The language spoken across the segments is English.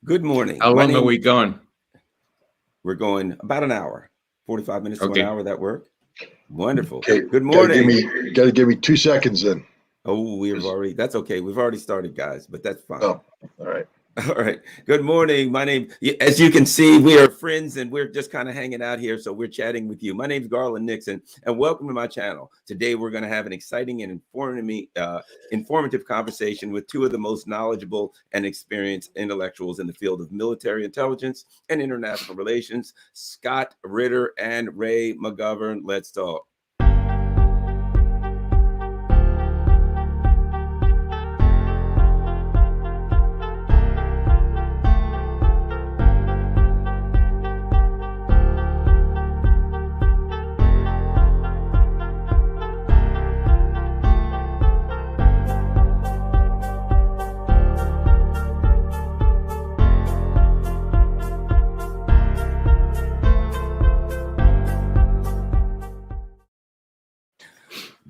Good morning. How long are we going? We're going about an hour, 45 minutes to an hour. That work? Wonderful. Okay. Good morning. Gotta give me 2 seconds then. Oh, that's okay. We've already started, guys, but that's fine. Oh, all right. All right. Good morning. My name, as you can see, we are friends and we're just kind of hanging out here. So we're chatting with you. My name is Garland Nixon and welcome to my channel. Today, we're going to have an exciting and informative conversation with two of the most knowledgeable and experienced intellectuals in the field of military intelligence and international relations, Scott Ritter and Ray McGovern. Let's talk.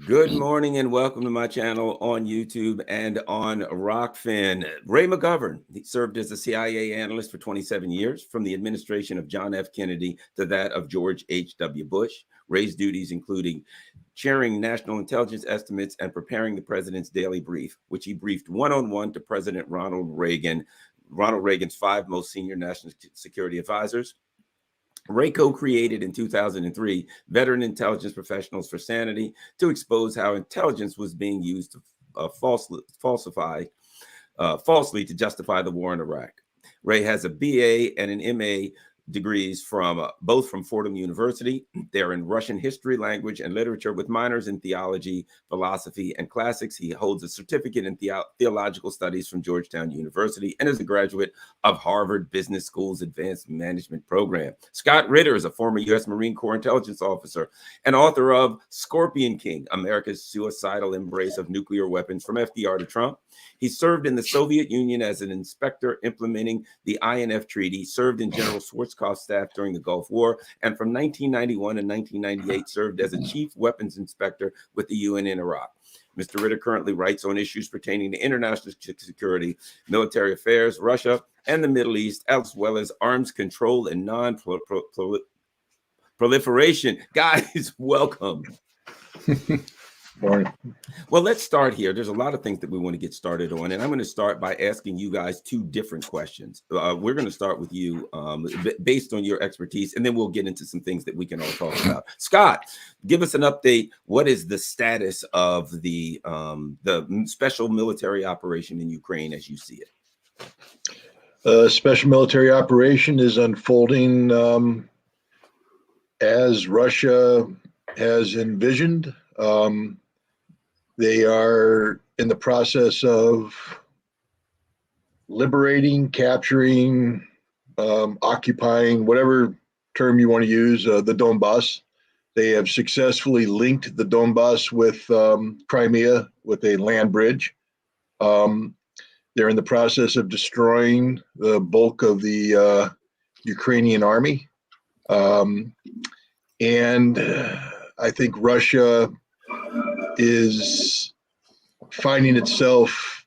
Good morning and welcome to my channel on YouTube and on Rockfin. Ray McGovern, he served as a CIA analyst for 27 years, from the administration of John F. Kennedy to that of George H.W. Bush. Ray's duties including chairing national intelligence estimates and preparing the president's daily brief, which he briefed one-on-one to President Ronald Reagan, Reagan's 5 most senior national security advisors. Ray co-created in 2003 Veteran Intelligence Professionals for Sanity to expose how intelligence was being used to falsely to justify the war in Iraq. Ray has a BA and an MA degrees from both from Fordham University. They're in Russian history, language, and literature with minors in theology, philosophy, and classics. He holds a certificate in theological studies from Georgetown University and is a graduate of Harvard Business School's Advanced Management Program. Scott Ritter is a former U.S. Marine Corps intelligence officer and author of Scorpion King, America's Suicidal Embrace of Nuclear Weapons from FDR to Trump. He served in the Soviet Union as an inspector implementing the INF Treaty, served in General Schwarzkopf's staff during the Gulf War, and from 1991 and 1998 served as a chief weapons inspector with the UN in Iraq. Mr. Ritter currently writes on issues pertaining to international security, military affairs, Russia, and the Middle East, as well as arms control and non-proliferation. Guys, welcome. Morning. Well, let's start here. There's a lot of things that we want to get started on, and I'm going to start by asking you guys 2 different questions. We're going to start with you based on your expertise, and then we'll get into some things that we can all talk about. Scott, give us an update. What is the status of the special military operation in Ukraine as you see it? Special military operation is unfolding as Russia has envisioned. They are in the process of liberating, capturing, occupying, whatever term you want to use, the Donbass. They have successfully linked the Donbass with Crimea with a land bridge. They're in the process of destroying the bulk of the Ukrainian army. And I think Russia is finding itself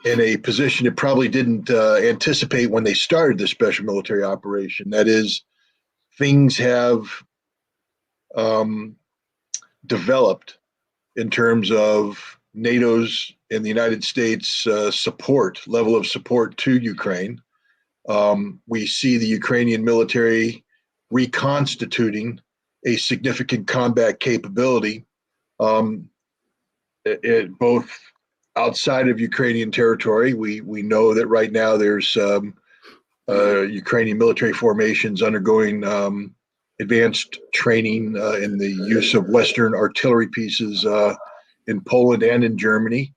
in a position it probably didn't anticipate when they started the special military operation. That is, things have developed in terms of NATO's and the United States level of support to Ukraine. We see the Ukrainian military reconstituting a significant combat capability, both outside of Ukrainian territory. We know that right now there's Ukrainian military formations undergoing advanced training in the use of Western artillery pieces in Poland and in Germany.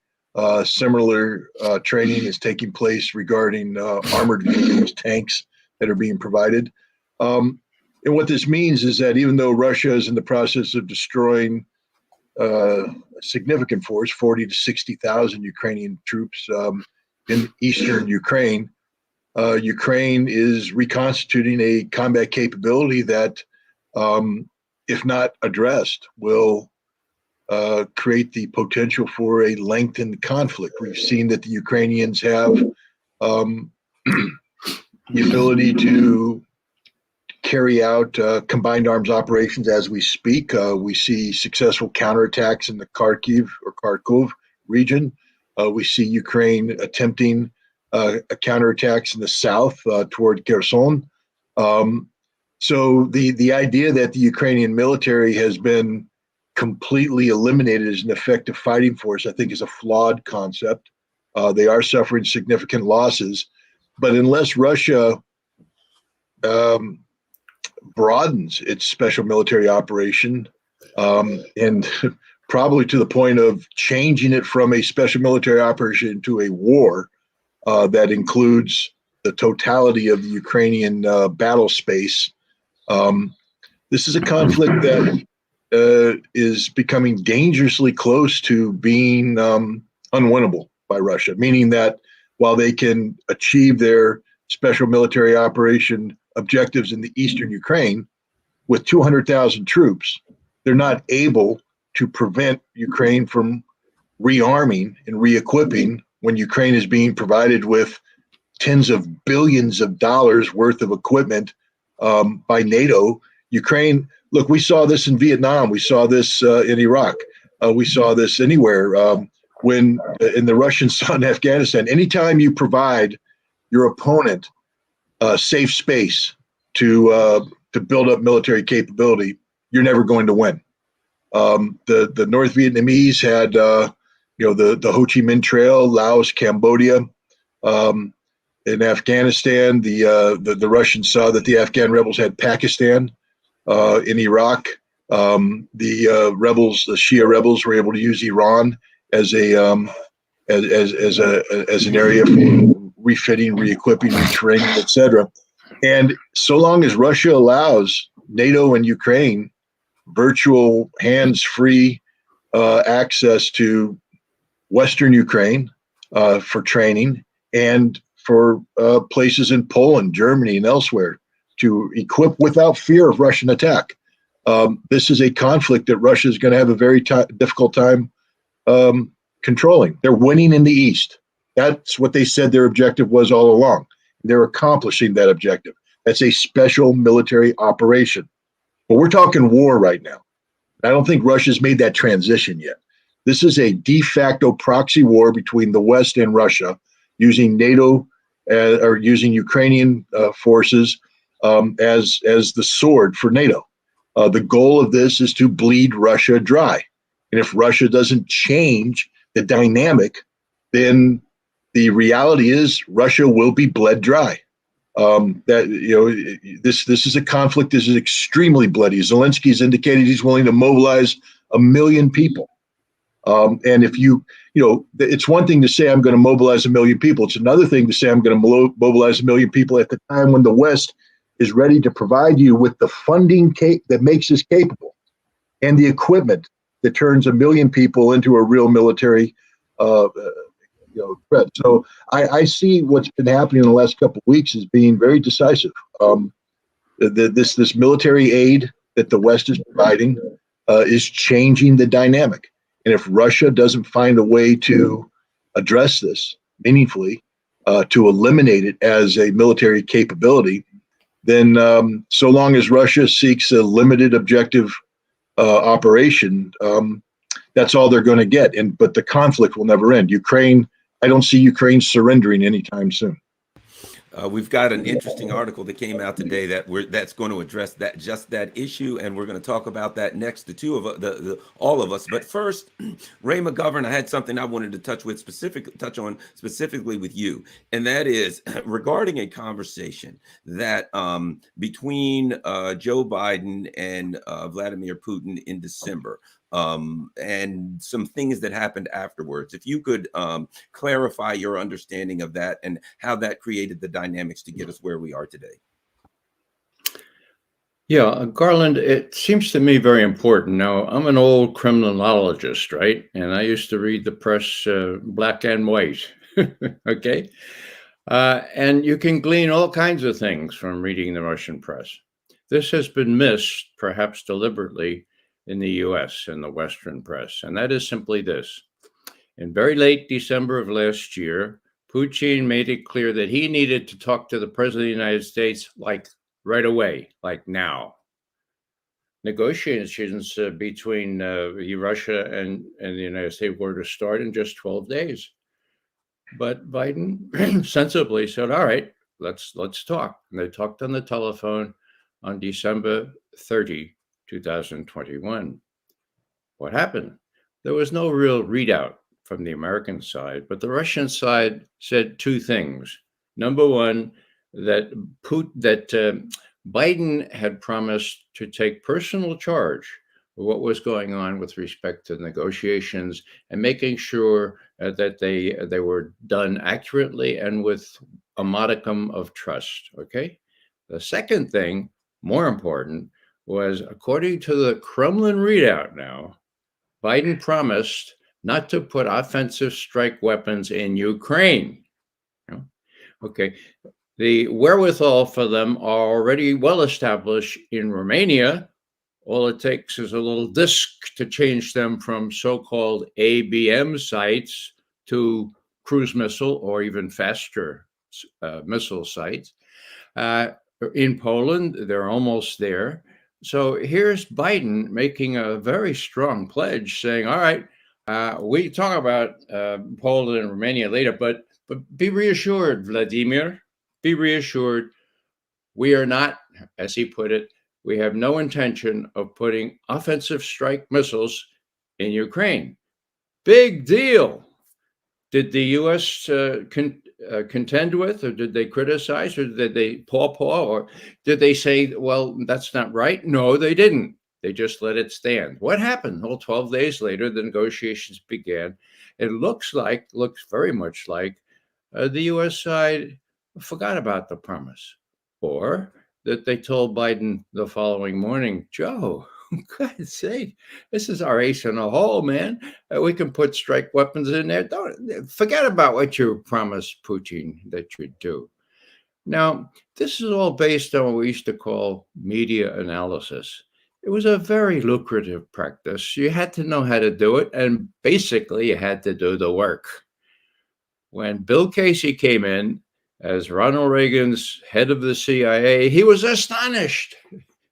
Similar training is taking place regarding armored vehicles, tanks that are being provided. And what this means is that even though Russia is in the process of destroying a significant force, 40 to 60,000 Ukrainian troops in eastern Ukraine, Ukraine is reconstituting a combat capability that, if not addressed, will create the potential for a lengthened conflict. We've seen that the Ukrainians have the ability to carry out combined arms operations as we speak. We see successful counterattacks in the Kharkiv region. We see Ukraine attempting counterattacks in the south toward Kherson. So the idea that the Ukrainian military has been completely eliminated as an effective fighting force, I think, is a flawed concept. They are suffering significant losses, but unless Russia broadens its special military operation, and probably to the point of changing it from a special military operation to a war that includes the totality of the Ukrainian battle space. This is a conflict that is becoming dangerously close to being unwinnable by Russia, meaning that while they can achieve their special military operation objectives in the eastern Ukraine with 200,000 troops, they're not able to prevent Ukraine from rearming and re-equipping when Ukraine is being provided with tens of billions of dollars worth of equipment by NATO. Ukraine, look, we saw this in Vietnam. We saw this in Iraq. We saw this anywhere when in the Russians saw in Afghanistan. Anytime you provide your opponent safe space to build up military capability, you're never going to win. The North Vietnamese had the Ho Chi Minh Trail, Laos, Cambodia. In Afghanistan, the Russians saw that the Afghan rebels had Pakistan. In Iraq, the rebels, the Shia rebels, were able to use Iran as an area for refitting, re-equipping, retraining, etc. And so long as Russia allows NATO and Ukraine virtual hands-free access to Western Ukraine for training and for places in Poland, Germany, and elsewhere to equip without fear of Russian attack. This is a conflict that Russia is going to have a very difficult time controlling. They're winning in the East. That's what they said their objective was all along. They're accomplishing that objective. That's a special military operation. But we're talking war right now. I don't think Russia's made that transition yet. This is a de facto proxy war between the West and Russia, using NATO or using Ukrainian forces as the sword for NATO. The goal of this is to bleed Russia dry. And if Russia doesn't change the dynamic, then the reality is Russia will be bled dry. This is a conflict that is extremely bloody. Zelensky's indicated he's willing to mobilize 1 million people. And if it's one thing to say I'm going to mobilize 1 million people. It's another thing to say I'm going to mobilize 1 million people at the time when the West is ready to provide you with the funding that makes us capable and the equipment that turns 1 million people into a real military threat. So I see what's been happening in the last couple of weeks as being very decisive. This military aid that the West is providing is changing the dynamic. And if Russia doesn't find a way to address this meaningfully, to eliminate it as a military capability, then so long as Russia seeks a limited objective operation, that's all they're going to get. But the conflict will never end. I don't see Ukraine surrendering anytime soon. We've got an interesting article that came out today that's going to address that issue, and we're going to talk about that next. The two of all of us. But first, Ray McGovern, I had something I wanted to touch on specifically with you, and that is regarding a conversation that between Joe Biden and Vladimir Putin in December. And some things that happened afterwards. If you could clarify your understanding of that and how that created the dynamics to get us where we are today. Yeah, Garland, it seems to me very important. Now, I'm an old criminologist, right? And I used to read the press black and white, okay? And you can glean all kinds of things from reading the Russian press. This has been missed, perhaps deliberately, in the US and the Western press. And that is simply this. In very late December of last year, Putin made it clear that he needed to talk to the president of the United States like right away, like now. Negotiations between Russia and the United States were to start in just 12 days. But Biden sensibly said, all right, let's talk. And they talked on the telephone on December 30, 2021. What happened? There was no real readout from the American side, but the Russian side said two things. Number one, that Biden had promised to take personal charge of what was going on with respect to negotiations and making sure that they were done accurately and with a modicum of trust. Okay. The second thing, more important, was according to the Kremlin readout now, Biden promised not to put offensive strike weapons in Ukraine. Okay. The wherewithal for them are already well established in Romania. All it takes is a little disc to change them from so-called ABM sites to cruise missile or even faster missile sites. In Poland, they're almost there. So here's Biden making a very strong pledge saying, all right, we talk about Poland and Romania later, but be reassured, Vladimir, be reassured. We are not, as he put it, we have no intention of putting offensive strike missiles in Ukraine. Big deal. Did the U.S. Contend with, or did they criticize, or did they paw, or did they say, well, that's not right? No, they didn't. They just let it stand. What happened? Well, 12 days later, the negotiations began. It looks very much like the U.S. side forgot about the promise, or that they told Biden the following morning, Joe, God's sake, this is our ace in the hole, man. We can put strike weapons in there. Don't forget about what you promised Putin that you'd do. Now, this is all based on what we used to call media analysis. It was a very lucrative practice. You had to know how to do it, and basically you had to do the work. When Bill Casey came in as Ronald Reagan's head of the CIA, he was astonished.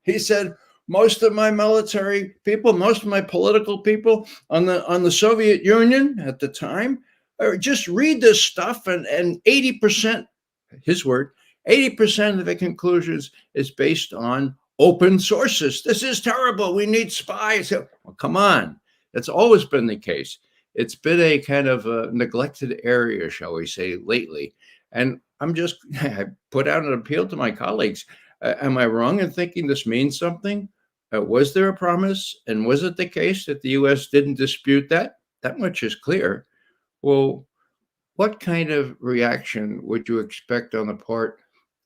He said, most of my military people, most of my political people on the Soviet Union at the time, just read this stuff, and 80%, his word, 80% of the conclusions is based on open sources. This is terrible. We need spies. Well, come on. That's always been the case. It's been a kind of a neglected area, shall we say, lately. And I put out an appeal to my colleagues. Am I wrong in thinking this means something? Was there a promise? And was it the case that the U.S. didn't dispute that? That much is clear. Well, what kind of reaction would you expect on the part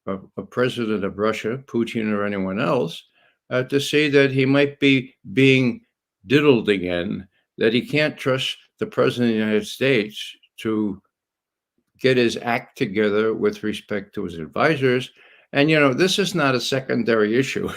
of a president of Russia, Putin, or anyone else, to say that he might be being diddled again, that he can't trust the president of the United States to get his act together with respect to his advisors? And, this is not a secondary issue.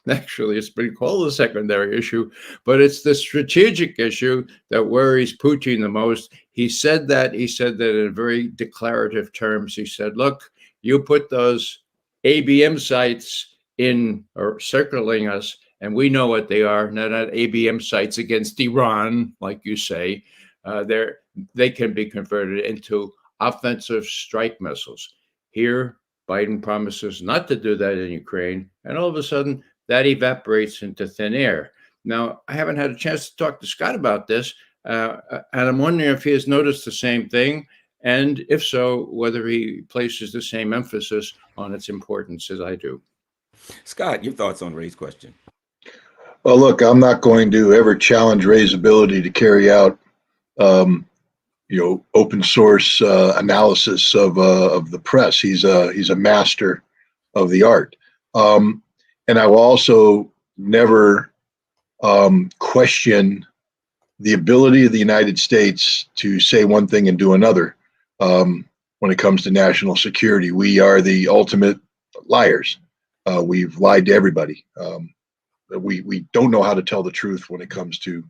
Actually, it's been called a secondary issue, but it's the strategic issue that worries Putin the most. He said that in very declarative terms. He said, look, you put those ABM sites in or circling us, and we know what they are. They're not ABM sites against Iran, like you say. They can be converted into offensive strike missiles. Here, Biden promises not to do that in Ukraine, and all of a sudden that evaporates into thin air. Now, I haven't had a chance to talk to Scott about this, and I'm wondering if he has noticed the same thing, and if so, whether he places the same emphasis on its importance as I do. Scott, your thoughts on Ray's question? Well, look, I'm not going to ever challenge Ray's ability to carry out open source analysis of the press. He's a master of the art, and I will also never question the ability of the United States to say one thing and do another when it comes to national security. We are the ultimate liars. We've lied to everybody. We don't know how to tell the truth when it comes to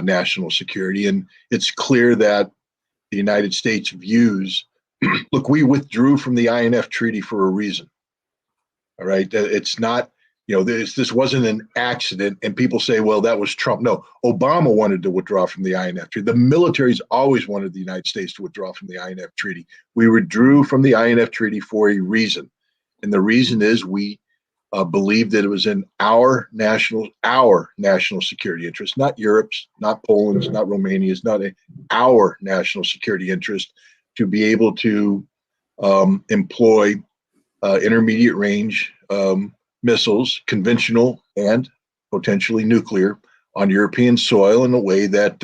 national security, and it's clear that the United States views, look, we withdrew from the INF Treaty for a reason. All right. It's not, this wasn't an accident. And people say, well, that was Trump. No, Obama wanted to withdraw from the INF Treaty. The military's always wanted the United States to withdraw from the INF Treaty. We withdrew from the INF Treaty for a reason. And the reason is we believed that it was in our national security interest, not Europe's, not Poland's, not Romania's, our national security interest to be able to employ intermediate range missiles, conventional and potentially nuclear, on European soil in a way that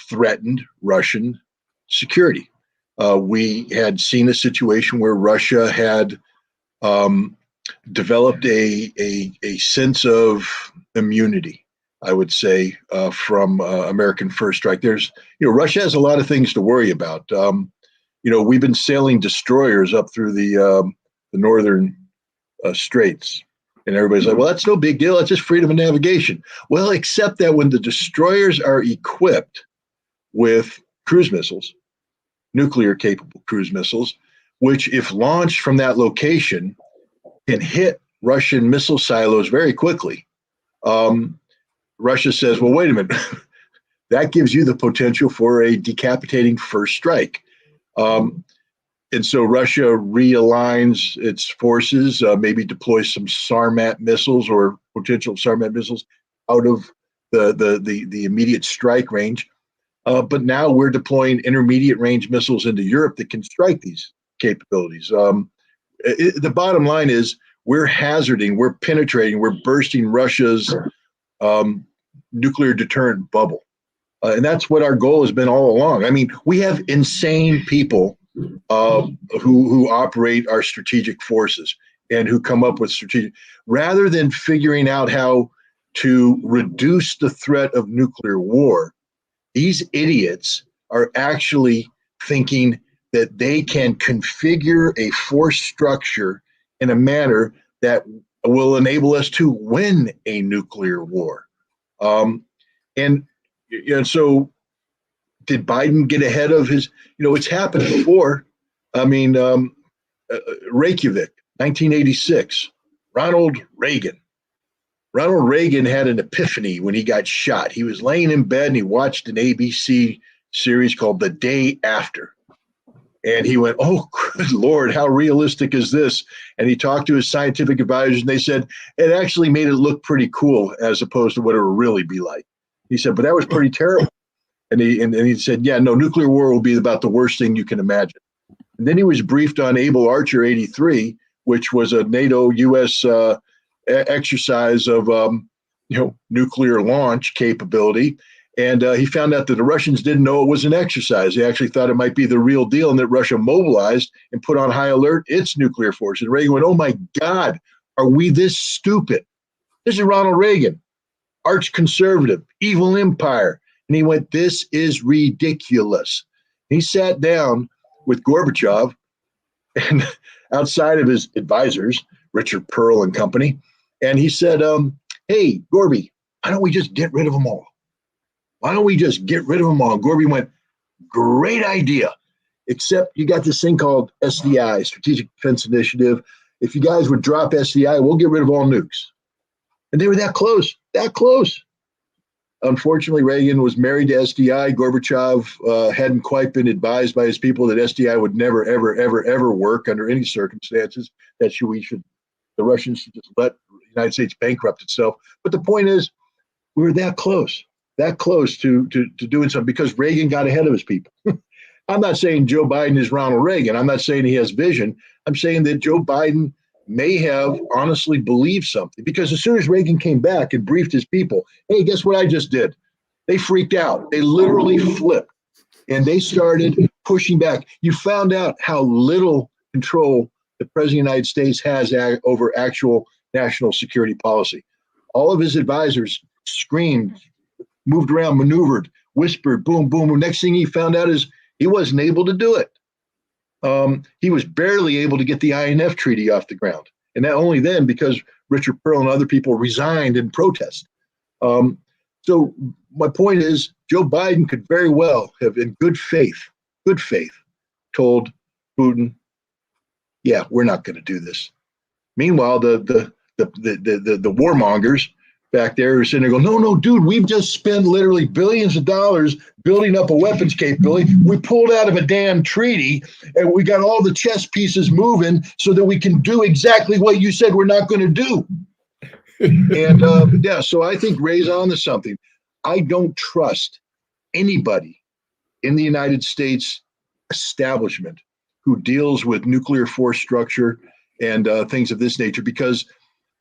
threatened Russian security. We had seen a situation where Russia had developed a sense of immunity, I would say, from American first strike. Russia has a lot of things to worry about. We've been sailing destroyers up through the northern straits, and everybody's like, well, that's no big deal. That's just freedom of navigation. Well, except that when the destroyers are equipped with cruise missiles, nuclear capable cruise missiles, which if launched from that location can hit Russian missile silos very quickly. Russia says, well, wait a minute, that gives you the potential for a decapitating first strike. And so Russia realigns its forces, maybe deploys some Sarmat missiles or potential Sarmat missiles out of the immediate strike range. But now we're deploying intermediate range missiles into Europe that can strike these capabilities. The bottom line is we're hazarding, we're penetrating, we're bursting Russia's nuclear deterrent bubble. And that's what our goal has been all along. I mean, we have insane people who operate our strategic forces and who come up with strategic, rather than figuring out how to reduce the threat of nuclear war. These idiots are actually thinking that they can configure a force structure in a manner that will enable us to win a nuclear war. And so did Biden get ahead of his, it's happened before. I mean, Reykjavik, 1986, Ronald Reagan had an epiphany when he got shot. He was laying in bed and he watched an ABC series called The Day After. And he went, oh, good Lord, how realistic is this? And he talked to his scientific advisors and they said, it actually made it look pretty cool as opposed to what it would really be like. He said, but that was pretty terrible. And he said, yeah, no, nuclear war will be about the worst thing you can imagine. And then he was briefed on Able Archer 83, which was a NATO U.S. exercise of nuclear launch capability. And he found out that the Russians didn't know it was an exercise. They actually thought it might be the real deal, and that Russia mobilized and put on high alert its nuclear force. And Reagan went, oh my God, are we this stupid? This is Ronald Reagan, arch conservative, evil empire. And he went, this is ridiculous. He sat down with Gorbachev and outside of his advisors, Richard Pearl and company. And he said, hey, Gorby, why don't we just get rid of them all? Why don't we just get rid of them all? And Gorby went, great idea, except you got this thing called SDI, Strategic Defense Initiative. If you guys would drop SDI, we'll get rid of all nukes. And they were that close, that close. Unfortunately, Reagan was married to SDI. Gorbachev hadn't quite been advised by his people that SDI would never, ever, ever, ever work under any circumstances, that the Russians should just let the United States bankrupt itself. But the point is, we were that close to doing something because Reagan got ahead of his people. I'm not saying Joe Biden is Ronald Reagan. I'm not saying he has vision. I'm saying that Joe Biden may have honestly believed something, because as soon as Reagan came back and briefed his people, hey, guess what I just did? They freaked out. They literally flipped and they started pushing back. You found out how little control the President of the United States has over actual national security policy. All of his advisors screamed, moved around, maneuvered, whispered, boom, boom. Next thing he found out is he wasn't able to do it. He was barely able to get the INF Treaty off the ground. And that only then because Richard Pearl and other people resigned in protest. So my point is, Joe Biden could very well have, in good faith, told Putin, "Yeah, we're not going to do this." Meanwhile, the warmongers back there are sitting there going, no, dude, we've just spent literally billions of dollars building up a weapons capability. We pulled out of a damn treaty and we got all the chess pieces moving so that we can do exactly what you said we're not going to do. And yeah, so I think Ray's on to something. I don't trust anybody in the United States establishment who deals with nuclear force structure and things of this nature, because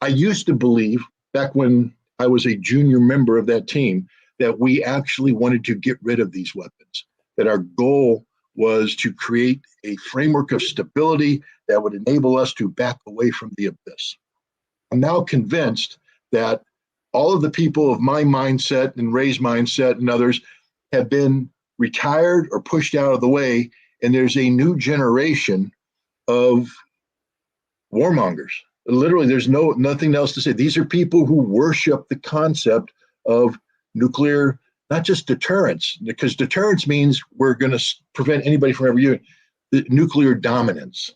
I used to believe back when I was a junior member of that team that we actually wanted to get rid of these weapons, that our goal was to create a framework of stability that would enable us to back away from the abyss. I'm now convinced that all of the people of my mindset and Ray's mindset and others have been retired or pushed out of the way, and there's a new generation of warmongers. Literally, there's nothing else to say. These are people who worship the concept of nuclear, not just deterrence, because deterrence means we're going to prevent anybody from ever using the nuclear dominance.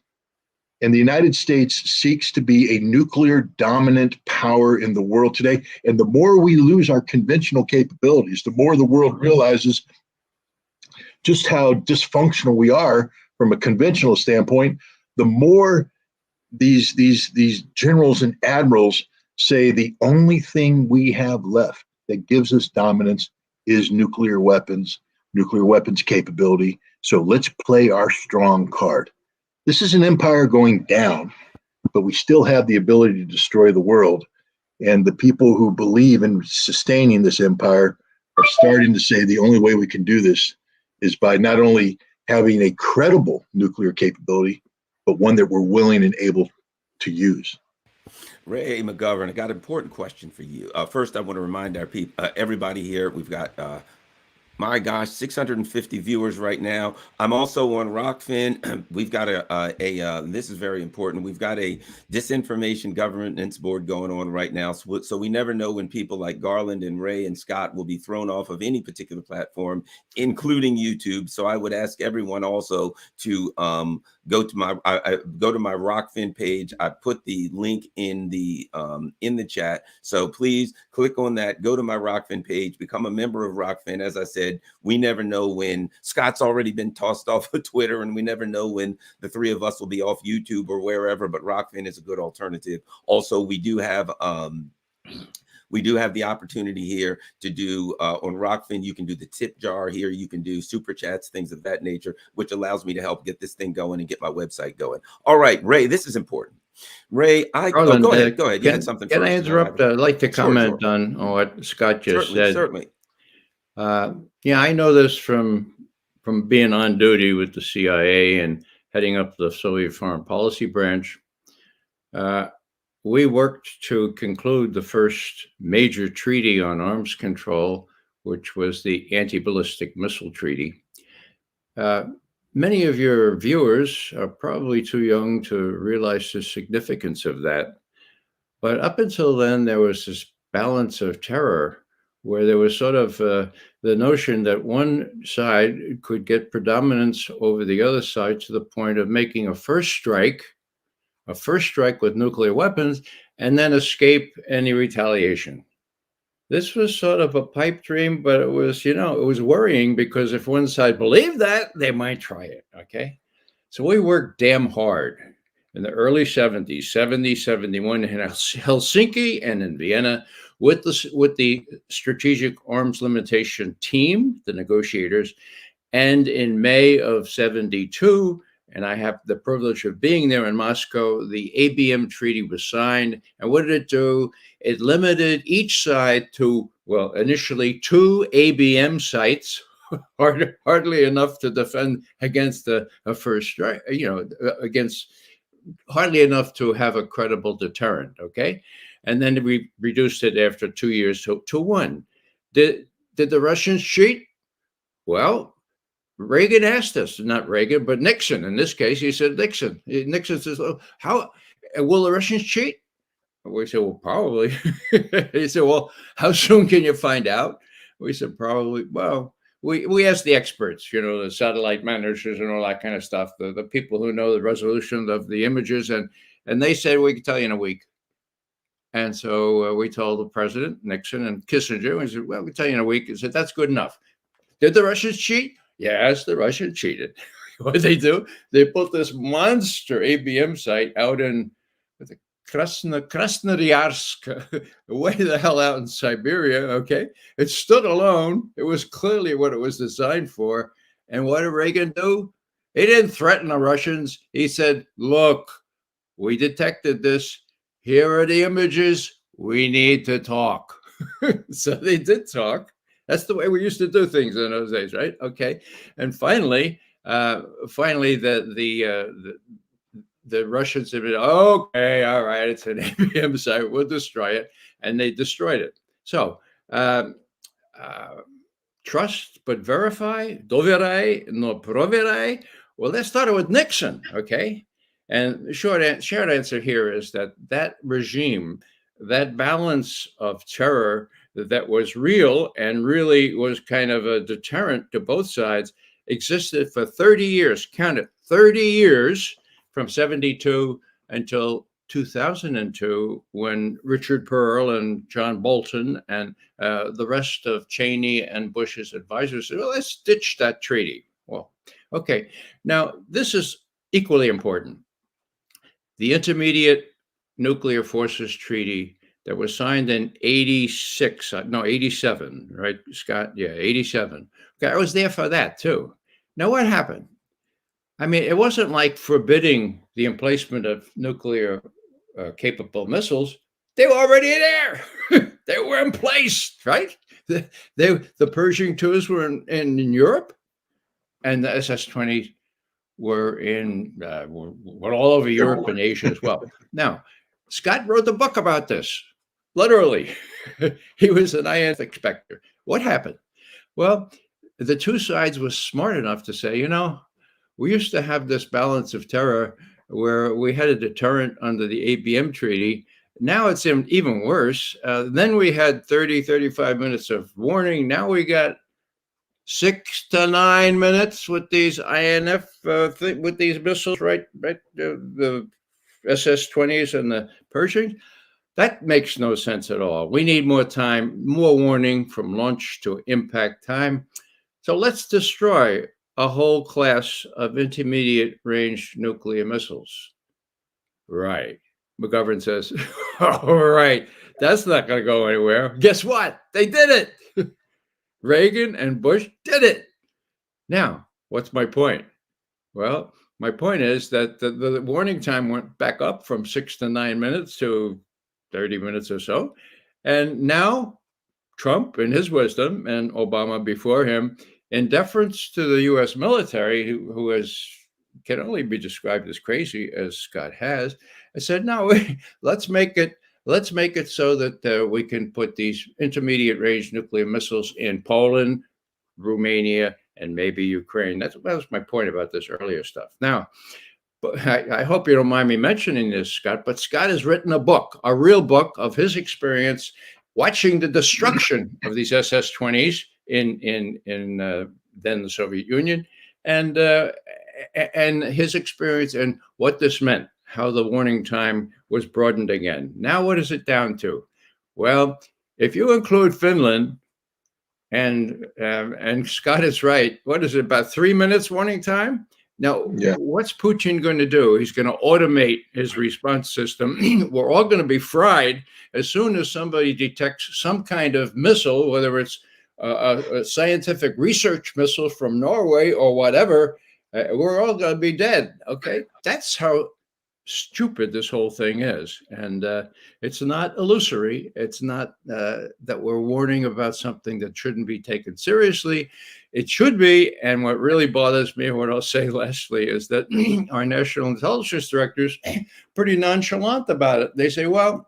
And the United States seeks to be a nuclear dominant power in the world today. And the more we lose our conventional capabilities, the more the world realizes just how dysfunctional we are from a conventional standpoint, the more these generals and admirals say the only thing we have left that gives us dominance is nuclear weapons capability. So let's play our strong card. This is an empire going down, but we still have the ability to destroy the world. And the people who believe in sustaining this empire are starting to say the only way we can do this is by not only having a credible nuclear capability, but one that we're willing and able to use. Ray McGovern, I got an important question for you. First, I want to remind our people, everybody here, we've got, my gosh, 650 viewers right now. I'm also on Rockfin. We've got this is very important. We've got a disinformation governance board going on right now. So we never know when people like Garland and Ray and Scott will be thrown off of any particular platform, including YouTube. So I would ask everyone also to go to my Rockfin page. I put the link in the chat. So please click on that, go to my Rockfin page, become a member of Rockfin. As I said, we never know when Scott's already been tossed off of Twitter, and we never know when the three of us will be off YouTube or wherever, but Rockfin is a good alternative. Also, we do have the opportunity here to do on Rockfin. You can do the tip jar here. You can do super chats, things of that nature, which allows me to help get this thing going and get my website going. All right, Ray, this is important. Ray, Garland, go ahead. Go ahead. You had something. Can I interrupt? I'd like to comment sure. on what Scott just said. Certainly. Yeah, I know this from being on duty with the CIA and heading up the Soviet Foreign Policy Branch. We worked to conclude the first major treaty on arms control, which was the Anti-Ballistic Missile Treaty. Many of your viewers are probably too young to realize the significance of that. But up until then, there was this balance of terror where there was sort of the notion that one side could get predominance over the other side to the point of making a first strike with nuclear weapons, and then escape any retaliation. This was sort of a pipe dream, but it was, it was worrying, because if one side believed that, they might try it, okay? So we worked damn hard in the early 70s, 70, 71 in Helsinki and in Vienna with the Strategic Arms Limitation Team, the negotiators, and in May of 72, and I have the privilege of being there in Moscow, the ABM treaty was signed. And what did it do? It limited each side to, well, initially 2 ABM sites, hardly enough to defend against a first strike, against hardly enough to have a credible deterrent, okay? And then we reduced it after 2 years to 1. Did the Russians cheat? Well, Reagan asked us, not Reagan, but Nixon. In this case, he said Nixon. Nixon says, "How will the Russians cheat?" We said, well, probably. He said, well, how soon can you find out? We said, probably. Well, we asked the experts, the satellite managers and all that kind of stuff, the people who know the resolution of the images, and they said we can tell you in a week. And so we told the president, Nixon, and Kissinger, and he said, well, we can tell you in a week. He said, that's good enough. Did the Russians cheat? Yes, the Russians cheated. What did they do? They put this monster ABM site out in Krasnoyarsk, way the hell out in Siberia, okay? It stood alone. It was clearly what it was designed for. And what did Reagan do? He didn't threaten the Russians. He said, look, we detected this. Here are the images. We need to talk. So they did talk. That's the way we used to do things in those days, right? Okay. And finally, the Russians said, okay, all right, it's an ABM site, we'll destroy it. And they destroyed it. So trust but verify, doveraj, no proveraj. Well, that started with Nixon, okay? And the short answer here is that regime, that balance of terror that was real and really was kind of a deterrent to both sides, existed for 30 years, count it, 30 years, from 72 until 2002, when Richard Pearl and John Bolton and the rest of Cheney and Bush's advisors said, well, let's ditch that treaty. Well, okay. Now, this is equally important. The Intermediate Nuclear Forces Treaty that was signed in 87, right, Scott? Yeah, 87. Okay, I was there for that too. Now, what happened? I mean, it wasn't like forbidding the emplacement of nuclear capable missiles. They were already there. They were in place, right? The Pershing IIs were in Europe, and the SS-20s were were all over Europe and Asia as well. Now, Scott wrote a book about this, literally. He was an INF inspector. What happened? Well, the two sides were smart enough to say, we used to have this balance of terror where we had a deterrent under the ABM treaty. Now it's even worse. Then we had 30, 35 minutes of warning. Now we got 6 to 9 minutes with these INF, with these missiles, right? The SS-20s and the Pershing. That makes no sense at all. We need more time, more warning from launch to impact time. So let's destroy a whole class of intermediate range nuclear missiles. Right. McGovern says, all right, that's not going to go anywhere. Guess what? They did it. Reagan and Bush did it. Now, what's my point? Well, my point is that the warning time went back up from 6 to 9 minutes to 30 minutes or so. And now Trump, in his wisdom, and Obama before him, in deference to the U.S. military, who can only be described as crazy as Scott has, I said, no, let's make it so that we can put these intermediate range nuclear missiles in Poland, Romania, and maybe Ukraine. That was my point about this earlier stuff. Now, but I hope you don't mind me mentioning this, Scott, but Scott has written a book, a real book of his experience watching the destruction of these SS-20s in then the Soviet Union, and his experience and what this meant, how the warning time was broadened again. Now, what is it down to? Well, if you include Finland, and Scott is right, what is it, about 3 minutes warning time? Now, What's Putin going to do? He's going to automate his response system. We're all going to be fried as soon as somebody detects some kind of missile, whether it's a scientific research missile from Norway or whatever. We're all going to be dead. Okay, that's how stupid this whole thing is, and it's not illusory. It's not that we're warning about something that shouldn't be taken seriously. It should be. And what really bothers me, what I'll say lastly, is that our national intelligence directors pretty nonchalant about it. They say, well,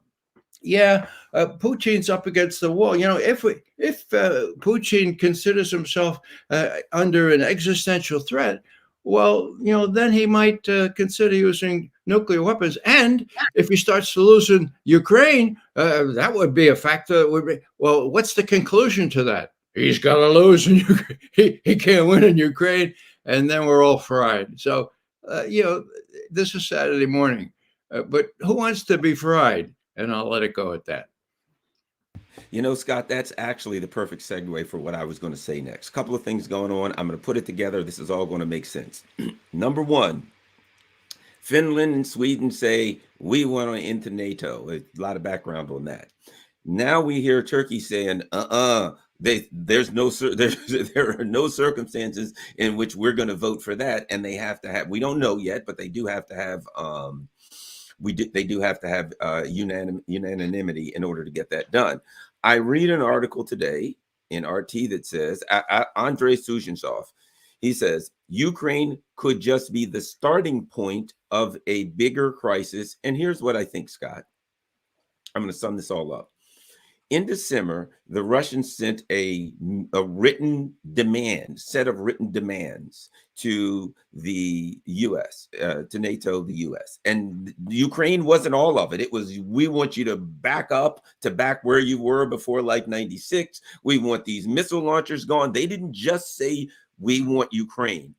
yeah, Putin's up against the wall. If Putin considers himself under an existential threat, well, then he might consider using nuclear weapons. And if he starts to losing Ukraine, that would be a factor that would be, well, what's the conclusion to that? He's got to lose in Ukraine. He can't win in Ukraine. And then we're all fried. So, this is Saturday morning. But who wants to be fried? And I'll let it go at that. Scott, that's actually the perfect segue for what I was going to say next. Couple of things going on. I'm going to put it together. This is all going to make sense. Number one, Finland and Sweden say we want into NATO. There's a lot of background on that. Now we hear Turkey saying, there are no circumstances in which we're going to vote for that, and they have to have. We don't know yet, but they do have to have. They do have to have unanimity in order to get that done. I read an article today in RT that says Andrei Sushensov. He says Ukraine could just be the starting point of a bigger crisis. And here's what I think, Scott. I'm going to sum this all up. In December, the Russians sent a written set of written demands to the U.S., to NATO, the U.S. And Ukraine wasn't all of it. It was, we want you to back up to back where you were before like 96. We want these missile launchers gone. They didn't just say, we want Ukraine.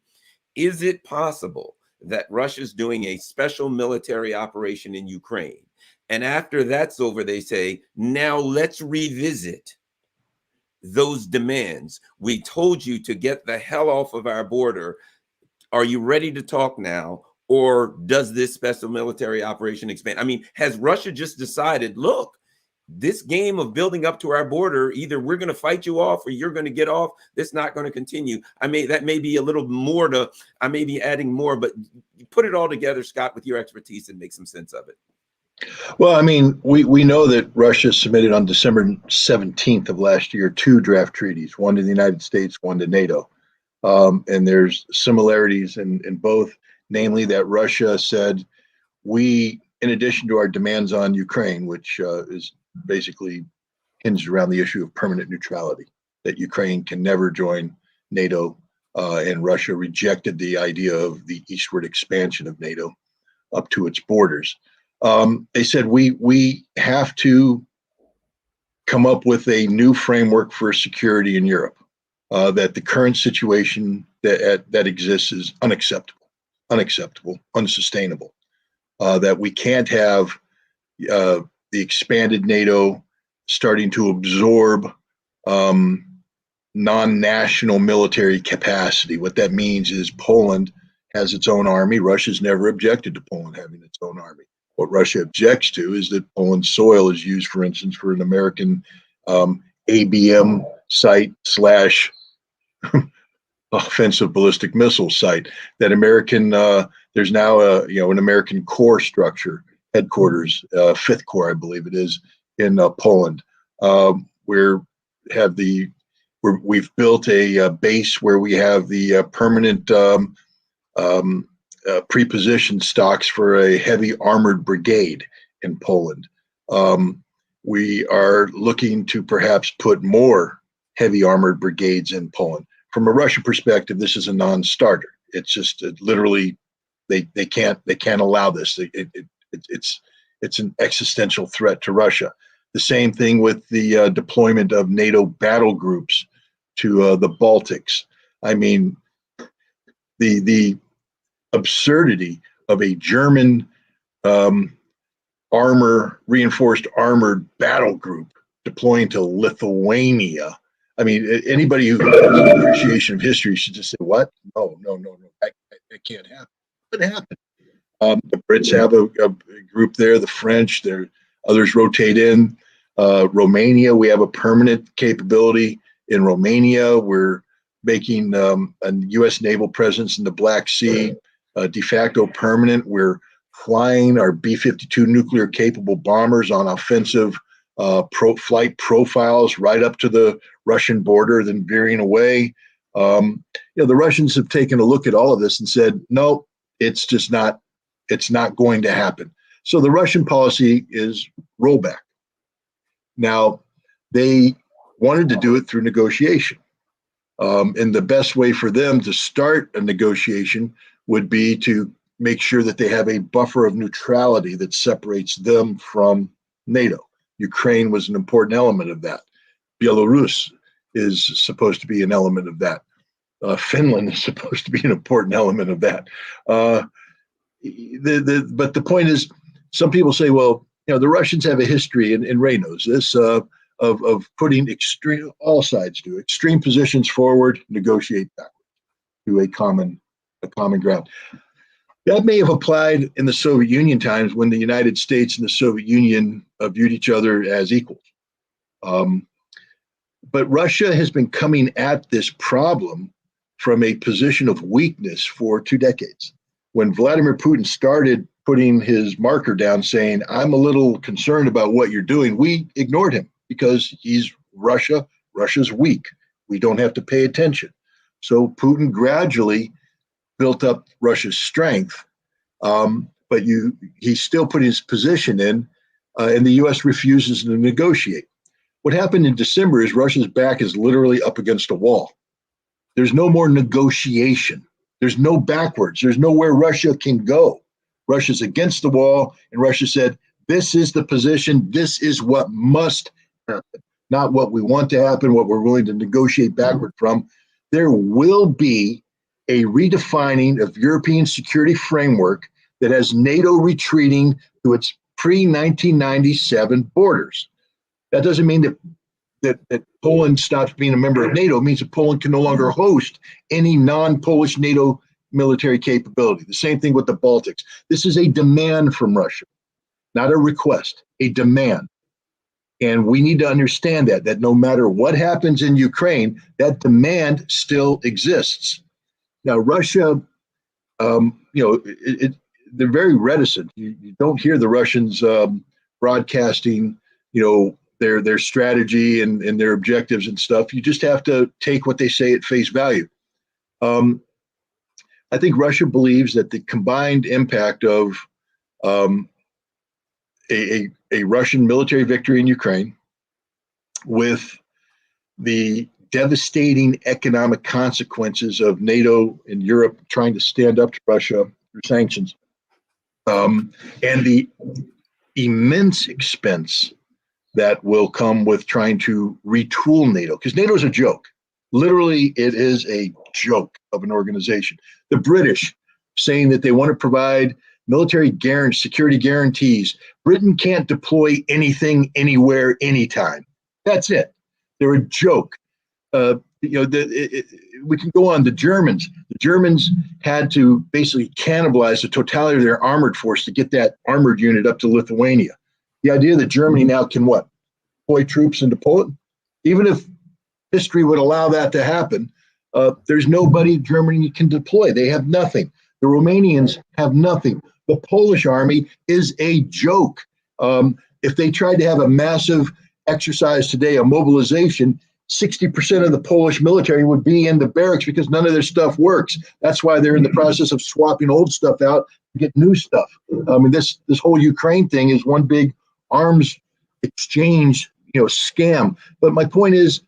Is it possible that Russia's doing a special military operation in Ukraine? And after that's over, they say, now let's revisit those demands. We told you to get the hell off of our border. Are you ready to talk now? Or does this special military operation expand? I mean, has Russia just decided, look, this game of building up to our border, either we're going to fight you off or you're going to get off. That's not going to continue. That may be a little more I may be adding more, but you put it all together, Scott, with your expertise and make some sense of it. Well, I mean, we know that Russia submitted on December 17th of last year 2 draft treaties, one to the United States, one to NATO. And there's similarities in both, namely that Russia said, we, in addition to our demands on Ukraine, which is basically hinged around the issue of permanent neutrality, that Ukraine can never join NATO, and Russia rejected the idea of the eastward expansion of NATO up to its borders. They said we have to come up with a new framework for security in Europe. That the current situation that exists is unacceptable, unsustainable. That we can't have the expanded NATO starting to absorb non-national military capacity. What that means is Poland has its own army. Russia's never objected to Poland having its own army. What Russia objects to is that Poland's soil is used, for instance, for an American ABM site / offensive ballistic missile site. That American, there's now an American core structure, headquarters, 5th Corps, I believe it is, in Poland. We've built a base where we have the permanent pre-positioned stocks for a heavy armored brigade in Poland. We are looking to perhaps put more heavy armored brigades in Poland. From a Russian perspective, this is a non-starter. It's just literally they can't allow this. It's an existential threat to Russia. The same thing with the deployment of NATO battle groups to the Baltics. I mean, the absurdity of a German reinforced armored battle group deploying to Lithuania. I mean, anybody who has an appreciation of history should just say, what? No, that can't happen. It happened. The Brits have a group there, the French, others rotate in. Romania, we have a permanent capability in Romania. We're making a U.S. naval presence in the Black Sea de facto permanent. We're flying our B-52 nuclear capable bombers on offensive flight profiles right up to the Russian border, then veering away. The Russians have taken a look at all of this and said, no, it's not going to happen. So the Russian policy is rollback. Now, they wanted to do it through negotiation. And the best way for them to start a negotiation would be to make sure that they have a buffer of neutrality that separates them from NATO. Ukraine was an important element of that. Belarus is supposed to be an element of that. Finland is supposed to be an important element of that. But the point is, some people say, well, the Russians have a history, and Ray knows this, of putting extreme, all sides do, extreme positions forward, negotiate backwards to a common ground. That may have applied in the Soviet Union times when the United States and the Soviet Union viewed each other as equals. But Russia has been coming at this problem from a position of weakness for 2 decades. When Vladimir Putin started putting his marker down saying, I'm a little concerned about what you're doing, we ignored him because he's Russia. Russia's weak. We don't have to pay attention. So Putin gradually built up Russia's strength, but he's still putting his position in, and the U.S. refuses to negotiate. What happened in December is Russia's back is literally up against a wall. There's no more negotiation. There's no backwards. There's nowhere Russia can go. Russia's against the wall, and Russia said, this is the position. This is what must happen, not what we want to happen, what we're willing to negotiate backward from. There will be a redefining of European security framework that has NATO retreating to its pre-1997 borders. That doesn't mean that Poland stops being a member of NATO. It means that Poland can no longer host any non-Polish NATO military capability. The same thing with the Baltics. This is a demand from Russia, not a request, a demand. And we need to understand that no matter what happens in Ukraine, that demand still exists. Now, Russia, they're very reticent. You don't hear the Russians broadcasting, their strategy and their objectives and stuff. You just have to take what they say at face value. I think Russia believes that the combined impact of a Russian military victory in Ukraine with the devastating economic consequences of NATO and Europe trying to stand up to Russia through sanctions, and the immense expense that will come with trying to retool NATO, because NATO is a joke. Literally, it is a joke of an organization. The British saying that they want to provide military security guarantees. Britain can't deploy anything, anywhere, anytime. That's it. They're a joke. We can go on. The Germans had to basically cannibalize the totality of their armored force to get that armored unit up to Lithuania. The idea that Germany now can deploy troops into Poland, even if history would allow that to happen, there's nobody Germany can deploy. They have nothing. The Romanians have nothing. The Polish army is a joke. If they tried to have a massive exercise today, a mobilization, 60% of the Polish military would be in the barracks because none of their stuff works. That's why they're in the process of swapping old stuff out to get new stuff. This whole Ukraine thing is one big arms exchange, scam. But my point is,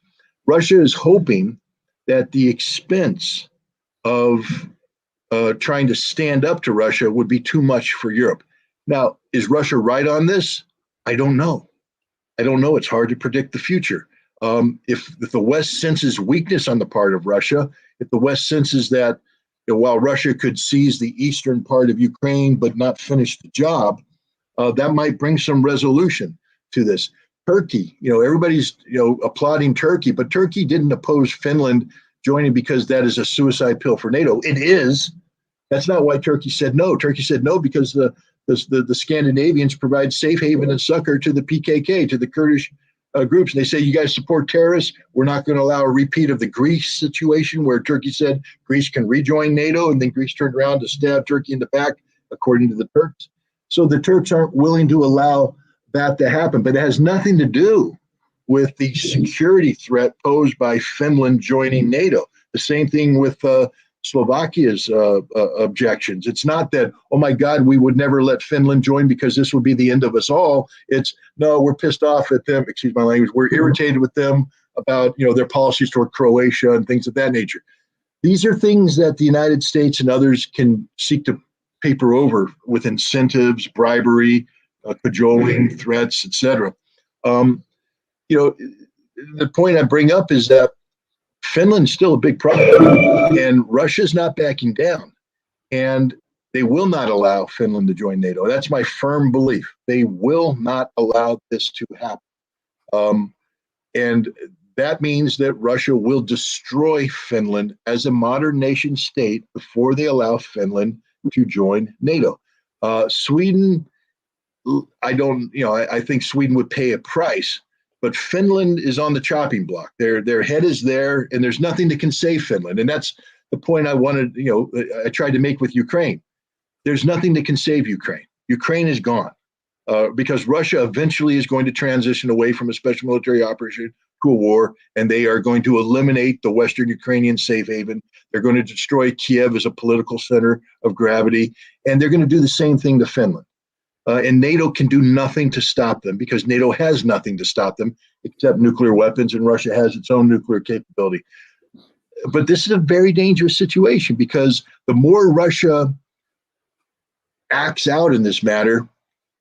Russia is hoping that the expense of trying to stand up to Russia would be too much for Europe. Now, is Russia right on this? I don't know. It's hard to predict the future. If the West senses weakness on the part of Russia, if the West senses that while Russia could seize the eastern part of Ukraine but not finish the job, that might bring some resolution to this. Turkey, everybody's applauding Turkey, but Turkey didn't oppose Finland joining because that is a suicide pill for NATO. It is. That's not why Turkey said no. Turkey said no because the Scandinavians provide safe haven and succor to the PKK, to the Kurdish groups. And they say, you guys support terrorists. We're not going to allow a repeat of the Greece situation where Turkey said Greece can rejoin NATO, and then Greece turned around to stab Turkey in the back, according to the Turks. So the Turks aren't willing to allow that to happen, but it has nothing to do with the security threat posed by Finland joining NATO. The same thing with Slovakia's objections. It's not that, oh my God, we would never let Finland join because this would be the end of us all. It's, no, we're pissed off at them, excuse my language, we're irritated with them about their policies toward Croatia and things of that nature. These are things that the United States and others can seek to paper over with incentives, bribery, cajoling, threats, etc. You know, the point I bring up is that Finland's still a big problem, and Russia's not backing down, and they will not allow Finland to join NATO. That's my firm belief. They will not allow this to happen. And that means that Russia will destroy Finland as a modern nation state before they allow Finland to join NATO. Sweden, I think Sweden would pay a price, but Finland is on the chopping block. Their head is there, and there's nothing that can save Finland. And that's the point I tried to make with Ukraine. There's nothing that can save Ukraine. Ukraine is gone because Russia eventually is going to transition away from a special military operation to a war, and they are going to eliminate the Western Ukrainian safe haven. They're going to destroy Kiev as a political center of gravity, and they're going to do the same thing to Finland. And NATO can do nothing to stop them because NATO has nothing to stop them except nuclear weapons, and Russia has its own nuclear capability. But this is a very dangerous situation because the more Russia acts out in this matter,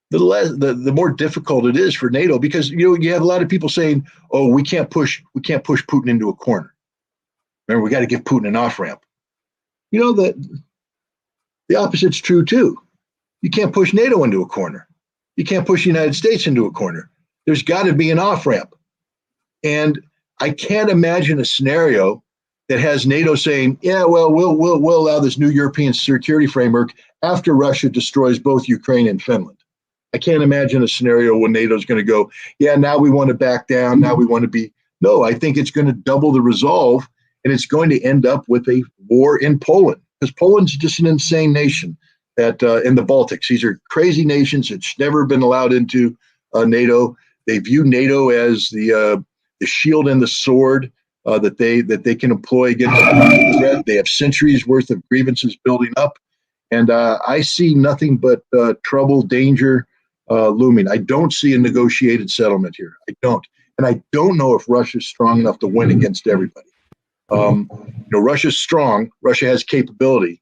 the more difficult it is for NATO, because you have a lot of people saying, "Oh, we can't push Putin into a corner. Remember, we got to give Putin an off ramp." You know that the opposite's true too. You can't push NATO into a corner. You can't push the United States into a corner. There's got to be an off ramp, and I can't imagine a scenario that has NATO saying, "Yeah, well, we'll allow this new European security framework after Russia destroys both Ukraine and Finland." I can't imagine a scenario when NATO is going to go, "Yeah, now we want to back down. Now we want to be." No, I think it's going to double the resolve, and it's going to end up with a war in Poland, because Poland's just an insane nation. That in the Baltics, these are crazy nations that's never been allowed into NATO. They view NATO as the shield and the sword that they can employ against the threat. They have centuries worth of grievances building up, and I see nothing but trouble, danger looming. I don't see a negotiated settlement here. I don't, and I don't know if Russia's strong enough to win against everybody. Russia's strong. Russia has capability,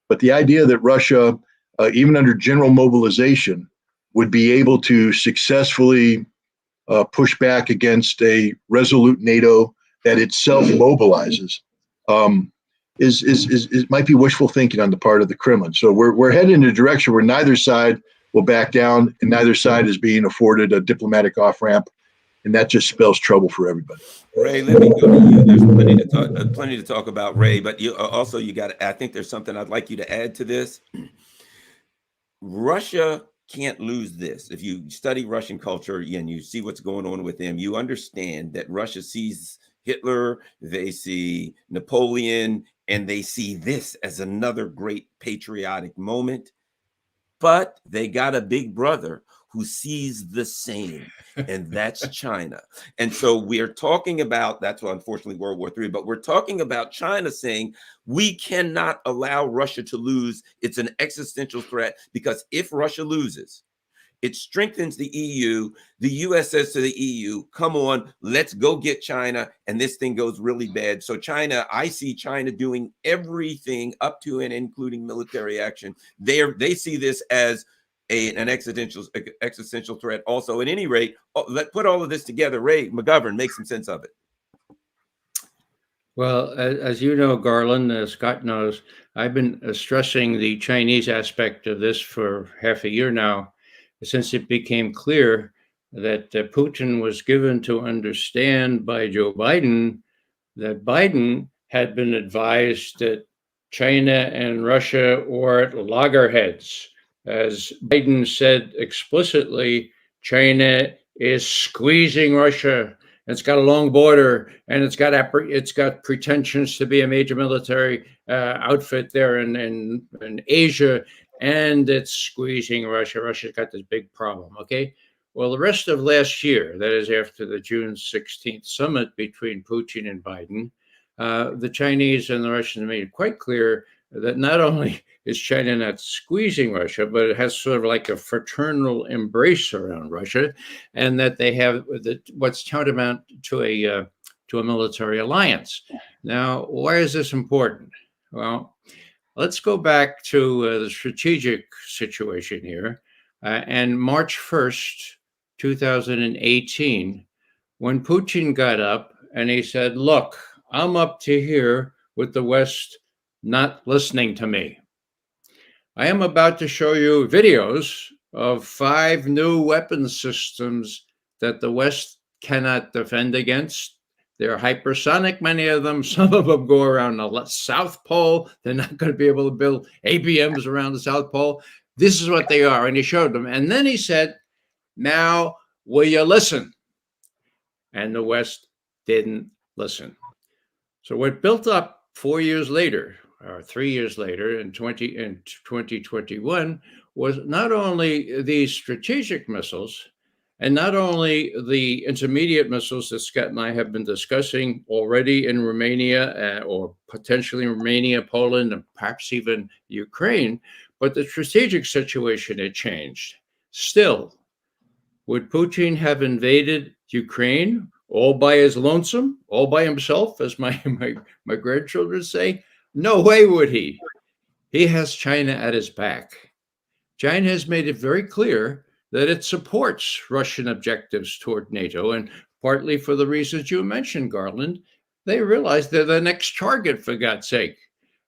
but the idea that Russia, even under general mobilization, would be able to successfully push back against a resolute NATO that itself mobilizes is might be wishful thinking on the part of the Kremlin. So we're heading in a direction where neither side will back down, and neither side is being afforded a diplomatic off ramp, and that just spells trouble for everybody. Ray, let me go to you. There's plenty to talk about, Ray, but you got. I think there's something I'd like you to add to this. Russia can't lose this. If you study Russian culture and you see what's going on with them, you understand that Russia sees Hitler, they see Napoleon, and they see this as another great patriotic moment. But they got a big brother who sees the same, and that's China. And so we're talking about, that's why unfortunately World War III, but we're talking about China saying we cannot allow Russia to lose. It's an existential threat, because if Russia loses, it strengthens the EU. The US says to the EU, come on, let's go get China. And this thing goes really bad. So China, I see China doing everything up to and including military action. They see this as an existential threat also. At any rate, let's put all of this together. Ray McGovern, make some sense of it. Well, as you know, Garland, Scott knows, I've been stressing the Chinese aspect of this for half a year now, since it became clear that Putin was given to understand by Joe Biden that Biden had been advised that China and Russia were at loggerheads. As Biden said explicitly, China is squeezing Russia. It's got a long border, and it's got pretensions to be a major military outfit there in Asia, and it's squeezing Russia. Russia's got this big problem, okay? Well, the rest of last year, that is after the June 16th summit between Putin and Biden, the Chinese and the Russians made it quite clear that not only is China not squeezing Russia, but it has sort of like a fraternal embrace around Russia, and that they have what's tantamount to a military alliance. Now, why is this important? Well, let's go back to the strategic situation here. And March 1st, 2018, when Putin got up and he said, look, I'm up to here with the West not listening to me. I am about to show you videos of 5 new weapon systems that the West cannot defend against. They're hypersonic, many of them. Some of them go around the South Pole. They're not going to be able to build ABMs around the South Pole. This is what they are. And he showed them. And then he said, now, will you listen? And the West didn't listen. So what built up 4 years later, or 3 years later in 2021, was not only these strategic missiles, and not only the intermediate missiles that Scott and I have been discussing already in Romania, or potentially in Romania, Poland, and perhaps even Ukraine, but the strategic situation had changed. Still, would Putin have invaded Ukraine all by his lonesome, all by himself, as my grandchildren say? No way would he. He has China at his back. China has made it very clear that it supports Russian objectives toward NATO, and partly for the reasons you mentioned, Garland. They realize they're the next target, for God's sake.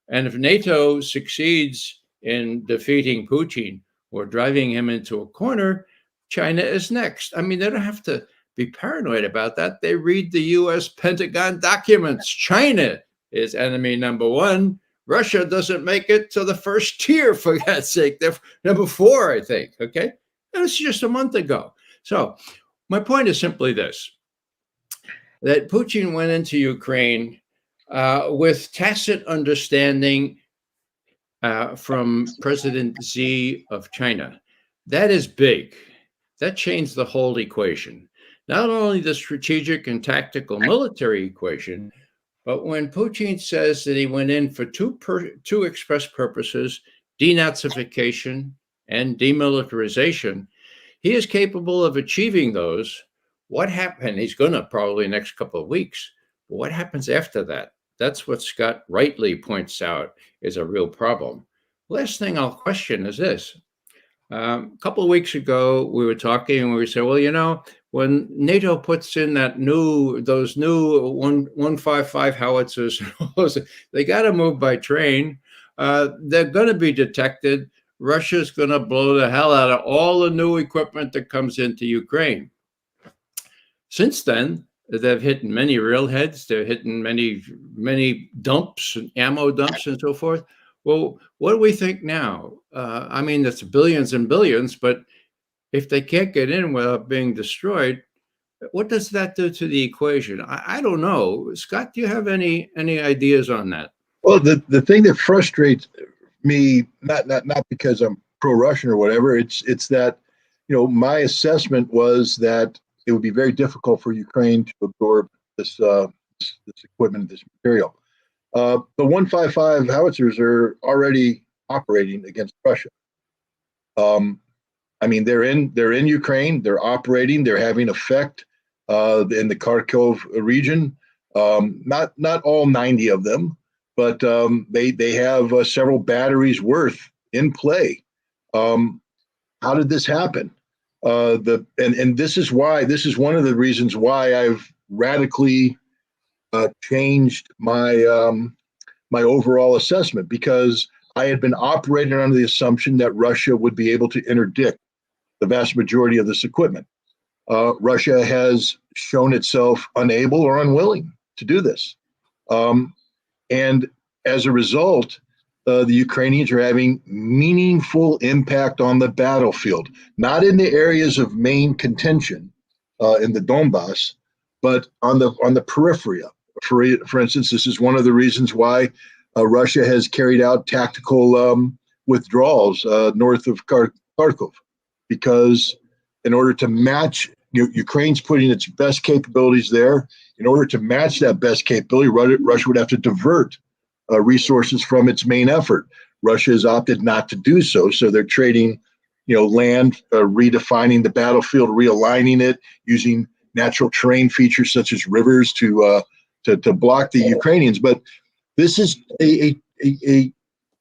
And if NATO succeeds in defeating Putin or driving him into a corner, China is next. I mean, they don't have to be paranoid about that. They read the US Pentagon documents. China is enemy number 1. Russia doesn't make it to the first tier, for God's sake. They're number 4, I think, okay? And it's just a month ago. So my point is simply this, that Putin went into Ukraine with tacit understanding from President Xi of China. That is big. That changed the whole equation. Not only the strategic and tactical military equation, but when Putin says that he went in for two express purposes, denazification and demilitarization, he is capable of achieving those. What happened? He's going to probably next couple of weeks. But what happens after that? That's what Scott rightly points out is a real problem. Last thing I'll question is this. A couple of weeks ago, we were talking and we said, well, you know, when NATO puts in those new 155 howitzers, they got to move by train. They're going to be detected. Russia's going to blow the hell out of all the new equipment that comes into Ukraine. Since then, they've hit many railheads. They're hitting many dumps and ammo dumps and so forth. Well, what do we think now? I mean, that's billions and billions, but if they can't get in without being destroyed, what does that do to the equation? I don't know. Scott, do you have any ideas on that? Well, the thing that frustrates me, not because I'm pro-Russian or whatever, it's that, you know, my assessment was that it would be very difficult for Ukraine to absorb this equipment, this material. The 155 howitzers are already operating against Russia. I mean, they're in Ukraine. They're operating. They're having effect in the Kharkov region. Not all 90 of them, but they have several batteries worth in play. How did this happen? And this is one of the reasons why I've radically changed my my overall assessment, because I had been operating under the assumption that Russia would be able to interdict the vast majority of this equipment. Russia has shown itself unable or unwilling to do this. And as a result, the Ukrainians are having meaningful impact on the battlefield, not in the areas of main contention in the Donbass, but on the periphery. For instance, this is one of the reasons why Russia has carried out tactical withdrawals north of Kharkov, because in order to match, Ukraine's putting its best capabilities there. In order to match that best capability, Russia would have to divert resources from its main effort. Russia has opted not to do so, so they're trading, land, redefining the battlefield, realigning it, using natural terrain features such as rivers to block the Ukrainians. But this is a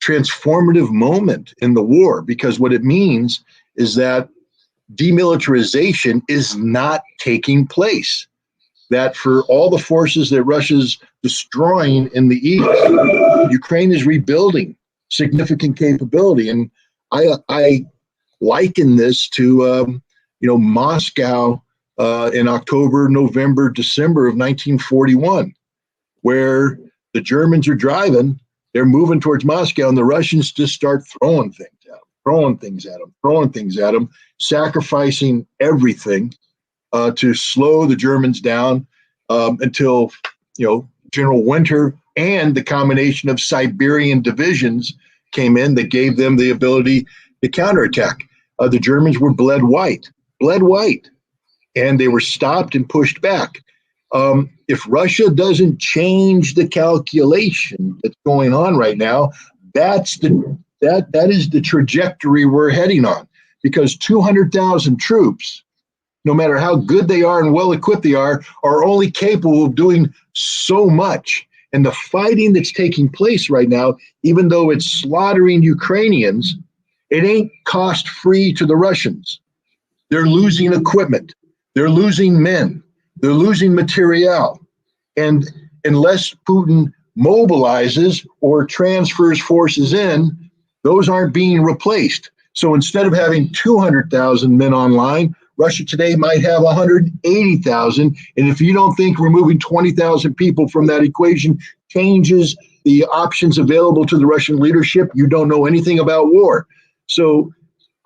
transformative moment in the war, because what it means is that demilitarization is not taking place. That for all the forces that Russia's destroying in the east, Ukraine is rebuilding significant capability. And I liken this to Moscow in October, November, December of 1941, where the Germans are driving, they're moving towards Moscow, and the Russians just start throwing things at them, sacrificing everything to slow the Germans down until General Winter and the combination of Siberian divisions came in that gave them the ability to counterattack. The Germans were bled white, and they were stopped and pushed back. If Russia doesn't change the calculation that's going on right now, that is the trajectory we're heading on, because 200,000 troops, no matter how good they are and well equipped they are only capable of doing so much. And the fighting that's taking place right now, even though it's slaughtering Ukrainians, it ain't cost free to the Russians. They're losing equipment, they're losing men, they're losing materiel. And unless Putin mobilizes or transfers forces in, those aren't being replaced. So instead of having 200,000 men online, Russia today might have 180,000. And if you don't think removing 20,000 people from that equation changes the options available to the Russian leadership, you don't know anything about war. So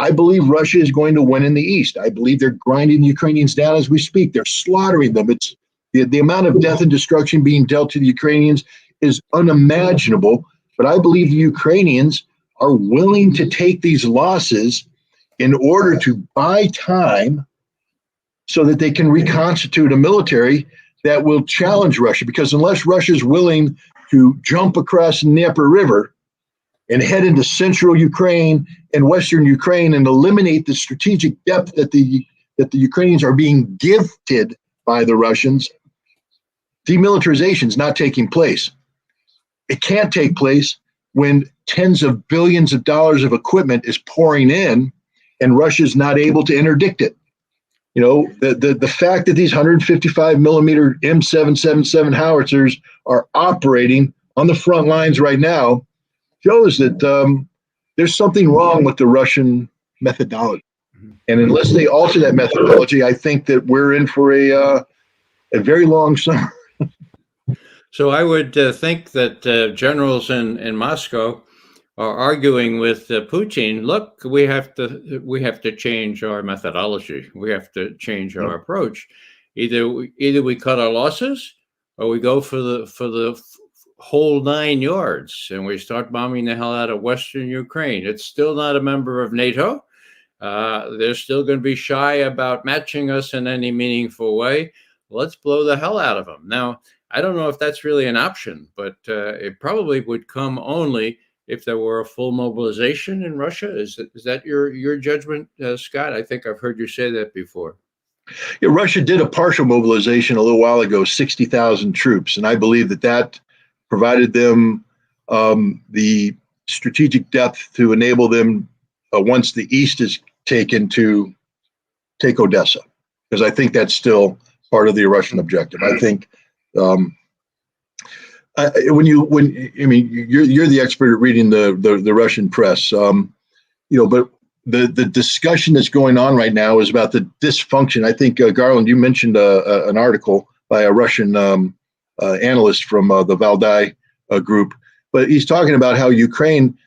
I believe Russia is going to win in the East. I believe they're grinding the Ukrainians down as we speak. They're slaughtering them. It's the amount of death and destruction being dealt to the Ukrainians is unimaginable. But I believe the Ukrainians are willing to take these losses in order to buy time so that they can reconstitute a military that will challenge Russia. Because unless Russia is willing to jump across the Dnieper River and head into central Ukraine and western Ukraine and eliminate the strategic depth that the Ukrainians are being gifted by the Russians, demilitarization is not taking place. It can't take place when tens of billions of dollars of equipment is pouring in and Russia's not able to interdict it. The fact that these 155 millimeter M777 howitzers are operating on the front lines right now shows that there's something wrong with the Russian methodology. And unless they alter that methodology, I think that we're in for a very long summer. So I would think that generals in Moscow are arguing with Putin. Look, we have to change our methodology. We have to change our approach. Either we cut our losses, or we go for the whole 9 yards, and we start bombing the hell out of Western Ukraine. It's still not a member of NATO. They're still going to be shy about matching us in any meaningful way. Let's blow the hell out of them. Now, I don't know if that's really an option, but it probably would come only if there were a full mobilization in Russia. Is that your judgment, Scott? I think I've heard you say that before. Yeah, Russia did a partial mobilization a little while ago, 60,000 troops. And I believe that provided them the strategic depth to enable them, once the East is taken, to take Odessa. Because I think that's still part of the Russian objective. I think you're the expert at reading the Russian press, but the discussion that's going on right now is about the dysfunction. I think Garland, you mentioned an article by a Russian analyst from the Valdai group, but he's talking about how Ukraine,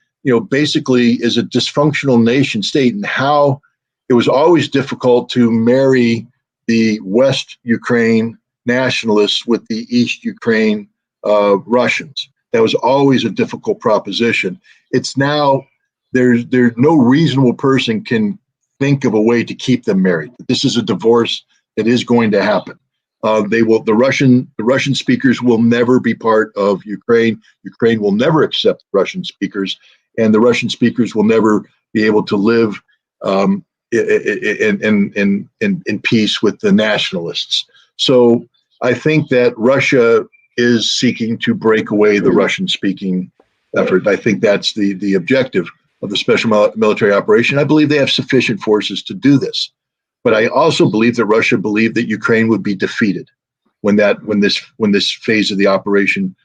basically is a dysfunctional nation state, and how it was always difficult to marry the West Ukraine nationalists with the East Ukraine Russians. That was always a difficult proposition. It's now there's no reasonable person can think of a way to keep them married. This is a divorce that is going to happen. The Russian speakers will never be part of Ukraine. Ukraine will never accept Russian speakers, and the Russian speakers will never be able to live in peace with the nationalists. So I think that Russia is seeking to break away the Russian-speaking effort. I think that's the objective of the special military operation. I believe they have sufficient forces to do this. But I also believe that Russia believed that Ukraine would be defeated when this phase of the operation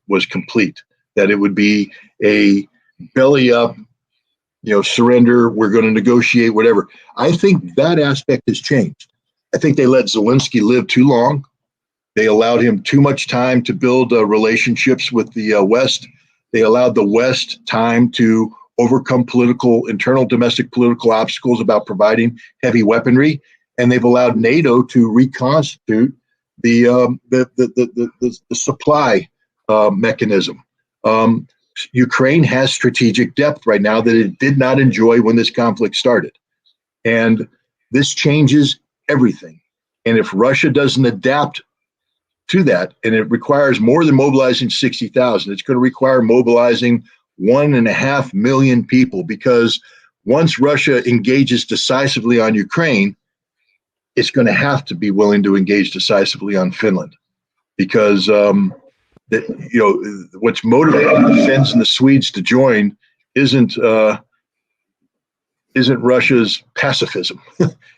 was complete. That it would be a belly up, surrender. We're going to negotiate, whatever. I think that aspect has changed. I think they let Zelensky live too long. They allowed him too much time to build relationships with the West. They allowed the West time to overcome internal domestic political obstacles about providing heavy weaponry, and they've allowed NATO to reconstitute the supply mechanism. Ukraine has strategic depth right now that it did not enjoy when this conflict started, and this changes everything. And if Russia doesn't adapt to that, and it requires more than mobilizing 60,000, it's going to require mobilizing 1.5 million people, because once Russia engages decisively on Ukraine, it's going to have to be willing to engage decisively on Finland, because what's motivating the Finns and the Swedes to join isn't Russia's pacifism.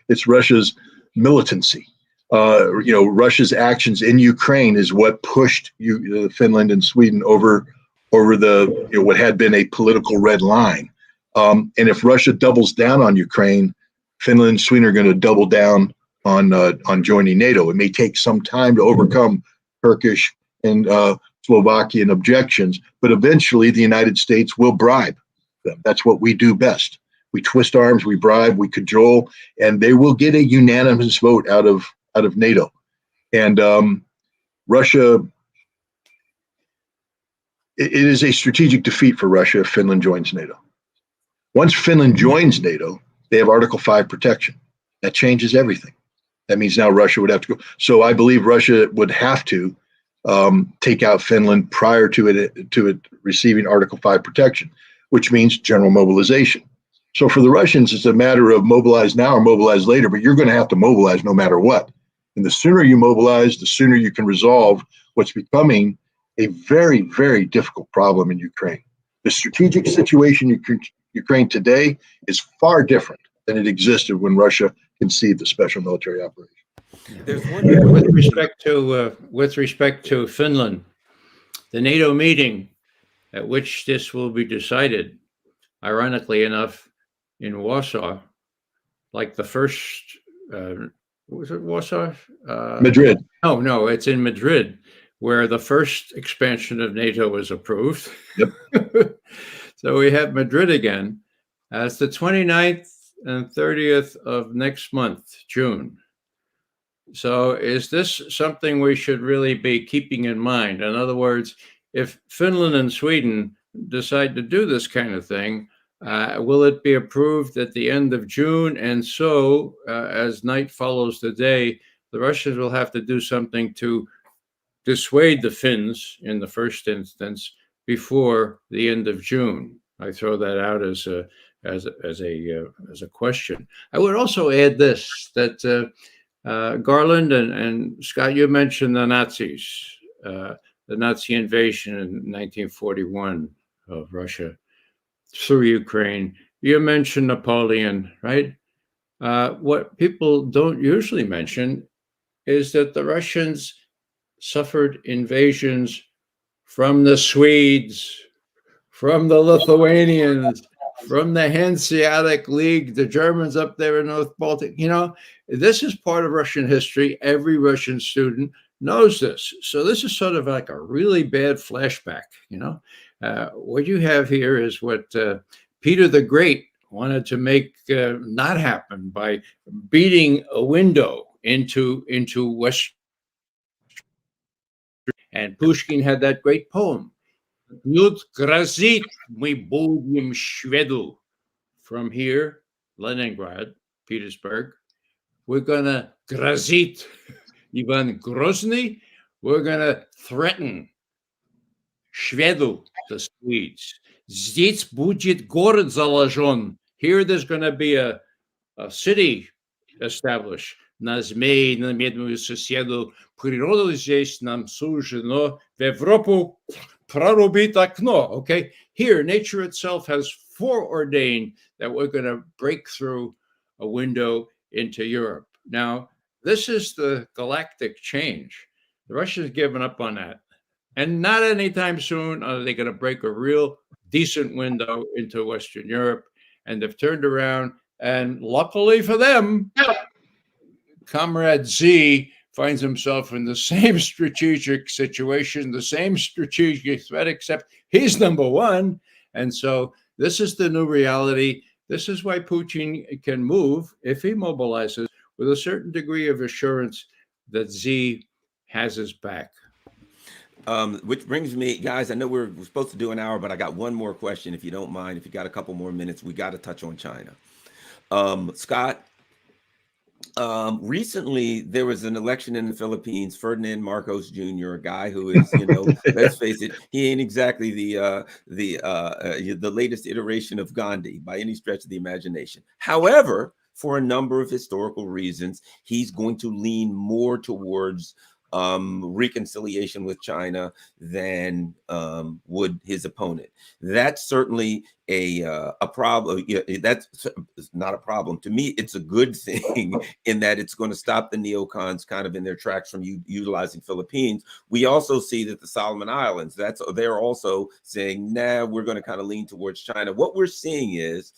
It's Russia's militancy. Russia's actions in Ukraine is what pushed Finland and Sweden over the what had been a political red line. And if Russia doubles down on Ukraine, Finland and Sweden are going to double down on joining NATO. It may take some time to overcome Turkish and Slovakian objections, but eventually the United States will bribe them. That's what we do best. We twist arms, we bribe, we cajole, and they will get a unanimous vote out of NATO. And Russia, it is a strategic defeat for Russia if Finland joins NATO. Once Finland joins NATO, they have Article 5 protection. That changes everything. That means now Russia would have to go. So I believe Russia would have to take out Finland prior to it receiving Article 5 protection, which means general mobilization. So for the Russians, it's a matter of mobilize now or mobilize later, but you're going to have to mobilize no matter what. And the sooner you mobilize, the sooner you can resolve what's becoming a very, very difficult problem in Ukraine. The strategic situation in Ukraine today is far different than it existed when Russia conceived the special military operation. There's one with respect to Finland, the NATO meeting at which this will be decided, ironically enough, in Warsaw, like the first, was it Warsaw? Madrid. No, it's in Madrid, where the first expansion of NATO was approved. Yep. So we have Madrid again. It's the 29th and 30th of next month, June. So is this something we should really be keeping in mind? In other words, if Finland and Sweden decide to do this kind of thing, will it be approved at the end of June? And so, as night follows the day, the Russians will have to do something to dissuade the Finns in the first instance before the end of June. I throw that out as a question. I would also add this, that Garland and Scott, you mentioned the Nazis, the Nazi invasion in 1941 of Russia through Ukraine. You mentioned Napoleon, right? What people don't usually mention is that the Russians suffered invasions from the Swedes, from the Lithuanians, from the Hanseatic League, the Germans up there in North Baltic. This is part of Russian history. Every Russian student knows this. So this is sort of like a really bad flashback, What you have here is what Peter the Great wanted to make not happen by beating a window into West. And Pushkin had that great poem, "B'ють грозит, мы будем шведу." From here, Leningrad, Petersburg, we're going to грозит Ivan Grozny, we're going to threaten Шведу, the Swedes. Здесь будет город заложен. Here there's going to be a city established. нас змей на медную соседу, природа здесь нам суждено в Европу прорубить окно. Okay, here nature itself has foreordained that we're going to break through a window into Europe. Now, this is the galactic change. The Russians have given up on that. And not anytime soon are they going to break a real decent window into Western Europe. And they've turned around. And luckily for them, Comrade Z finds himself in the same strategic situation, the same strategic threat, except he's number one. And so this is the new reality. This is why Putin can move, if he mobilizes, with a certain degree of assurance that Z has his back. Which brings me, guys, I know we're supposed to do an hour, but I got one more question, if you don't mind. If you got a couple more minutes, we got to touch on China. Scott, recently there was an election in the Philippines. Ferdinand Marcos Jr., a guy who is, let's face it, he ain't exactly the latest iteration of Gandhi by any stretch of the imagination. However, for a number of historical reasons, he's going to lean more towards reconciliation with China than would his opponent. That's certainly a problem. That's not a problem. To me, it's a good thing in that it's going to stop the neocons kind of in their tracks from utilizing Philippines. We also see that the Solomon Islands, they're also saying, nah, we're going to kind of lean towards China. What we're seeing is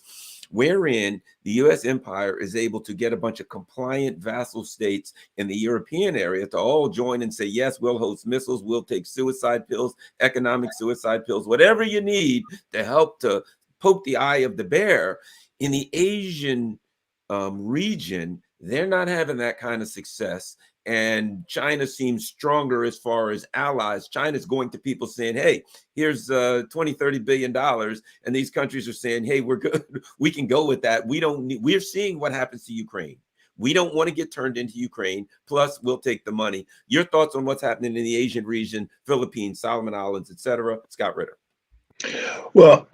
wherein the U.S. empire is able to get a bunch of compliant vassal states in the European area to all join and say, yes, we'll host missiles, we'll take suicide pills, economic suicide pills, whatever you need to help to poke the eye of the bear. In the Asian region, they're not having that kind of success. And China seems stronger as far as allies. China's going to people saying, hey, here's $20-30 billion. And these countries are saying, hey, we're good. We can go with that. We're seeing what happens to Ukraine. We don't want to get turned into Ukraine. Plus, we'll take the money. Your thoughts on what's happening in the Asian region, Philippines, Solomon Islands, etc. Scott Ritter. Well,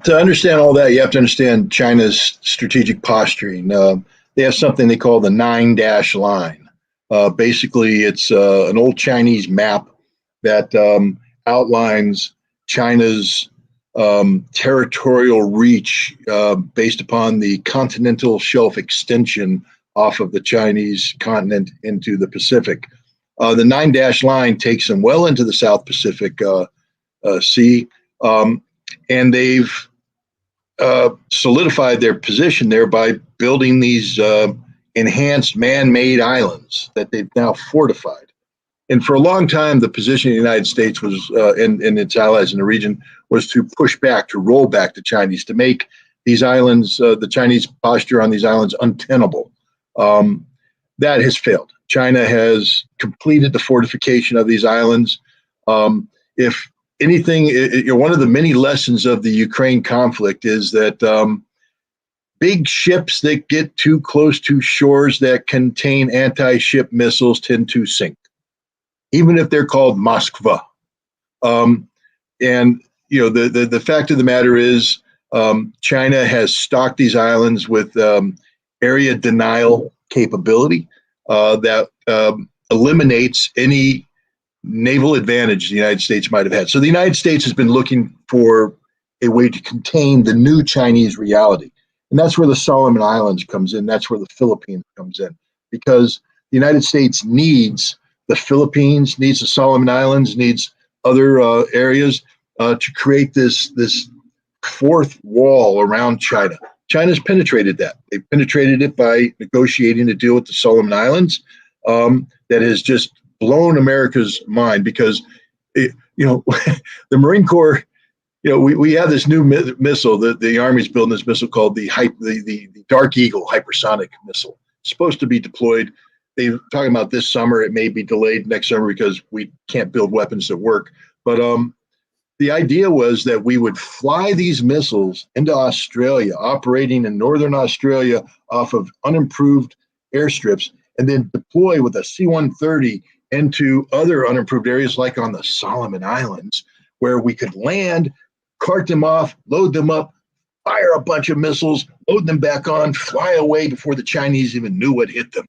to understand all that, you have to understand China's strategic posturing. They have something they call the 9-dash line. Basically, it's an old Chinese map that outlines China's territorial reach based upon the continental shelf extension off of the Chinese continent into the Pacific. The 9-dash line takes them well into the South Pacific Sea, and they've solidified their position there by building these enhanced man-made islands that they've now fortified. And for a long time, the position of the United States was, and its allies in the region, was to push back, to roll back the Chinese, to make these islands, the Chinese posture on these islands, untenable. That has failed. China has completed the fortification of these islands. If anything, one of the many lessons of the Ukraine conflict is that big ships that get too close to shores that contain anti-ship missiles tend to sink, even if they're called Moskva. And the fact of the matter is, China has stocked these islands with area denial capability that eliminates any naval advantage the United States might have had. So the United States has been looking for a way to contain the new Chinese reality. And that's where the Solomon Islands comes in. That's where the Philippines comes in, because the United States needs the Philippines, needs the Solomon Islands, needs other areas to create this fourth wall around China. China's penetrated that. They penetrated it by negotiating a deal with the Solomon Islands that has just blown America's mind, because the Marine Corps, we have this new missile that the Army's building, this missile called the Dark Eagle hypersonic missile. It's supposed to be deployed. They're talking about this summer. It may be delayed next summer because we can't build weapons that work. But the idea was that we would fly these missiles into Australia, operating in northern Australia off of unimproved airstrips, and then deploy with a C-130 into other unimproved areas like on the Solomon Islands, where we could land, cart them off, load them up, fire a bunch of missiles, load them back on, fly away before the Chinese even knew what hit them.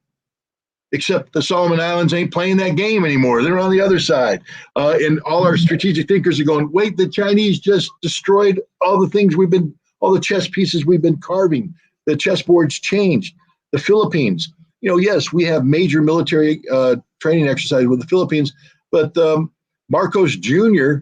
except the Solomon Islands ain't playing that game anymore. They're on the other side. And all our strategic thinkers are going, wait, the Chinese just destroyed all the things all the chess pieces we've been carving. The chessboard's changed. The Philippines, yes, we have major military training exercises with the Philippines, but Marcos Jr.,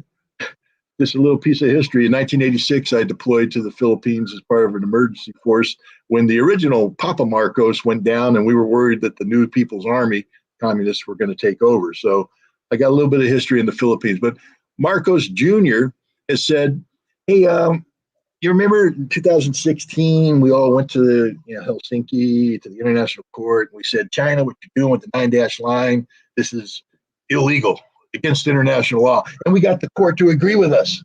just a little piece of history. In 1986, I deployed to the Philippines as part of an emergency force when the original Papa Marcos went down, and we were worried that the new People's Army, communists, were going to take over. So I got a little bit of history in the Philippines. But Marcos Jr. has said, hey, you remember in 2016, we all went to Helsinki, to the International Court, and we said, China, what you're doing with the 9-dash line, this is illegal, against international law. And we got the court to agree with us.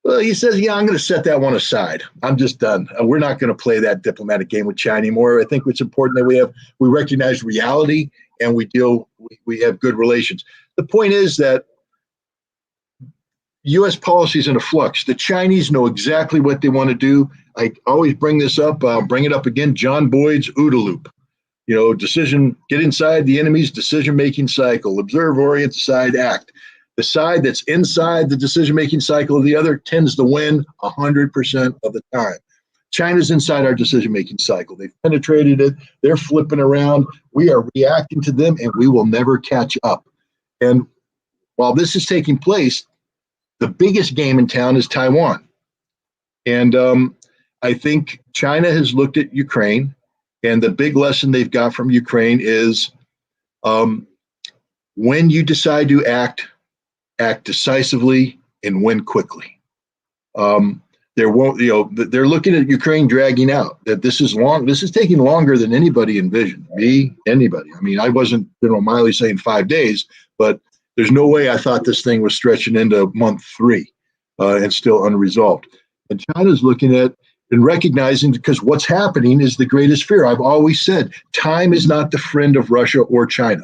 Well, he says, yeah, I'm going to set that one aside. I'm just done. We're not going to play that diplomatic game with China anymore. I think it's important that we recognize reality and we have good relations. The point is that U.S. policy is in a flux. The Chinese know exactly what they want to do. I always bring this up. I'll bring it up again. John Boyd's OODA loop. Get inside the enemy's decision-making cycle, observe, orient, decide, act. The side that's inside the decision-making cycle of the other tends to win 100% of the time. China's inside our decision-making cycle. They've penetrated it. They're flipping around. We are reacting to them, and we will never catch up. And while this is taking place, the biggest game in town is Taiwan. And I think China has looked at Ukraine, and the big lesson they've got from Ukraine is when you decide to act decisively and win quickly. They're looking at Ukraine dragging out, that this is taking longer than anybody envisioned. Anybody. I mean, I wasn't General Miley saying 5 days, but there's no way I thought this thing was stretching into month 3 and still unresolved. And China's looking at and recognizing, because what's happening is the greatest fear. I've always said, time is not the friend of Russia or China.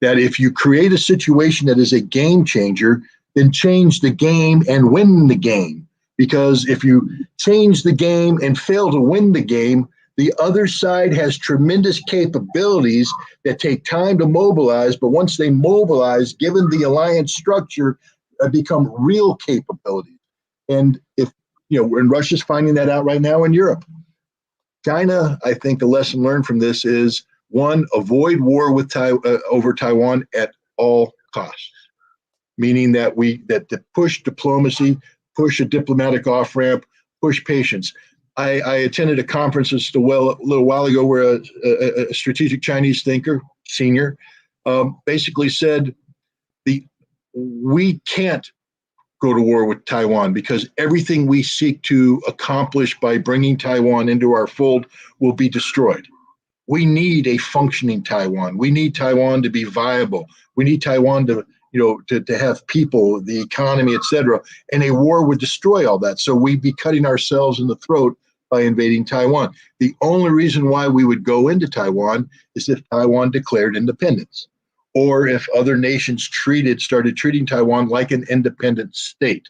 That if you create a situation that is a game changer, then change the game and win the game. Because if you change the game and fail to win the game, the other side has tremendous capabilities that take time to mobilize, but once they mobilize, given the alliance structure, become real capabilities. And and Russia's finding that out right now in Europe. China, I think the lesson learned from this is, one, avoid war with over Taiwan at all costs, meaning that that push diplomacy, push a diplomatic off-ramp, push patience. I attended a conference just a little while ago where a strategic Chinese thinker, senior, basically said we can't go to war with Taiwan because everything we seek to accomplish by bringing Taiwan into our fold will be destroyed. We need a functioning Taiwan. We need Taiwan to be viable. We need Taiwan to have people, the economy, etc. And a war would destroy all that. So we'd be cutting ourselves in the throat by invading Taiwan. The only reason why we would go into Taiwan is if Taiwan declared independence, or if other nations started treating Taiwan like an independent state.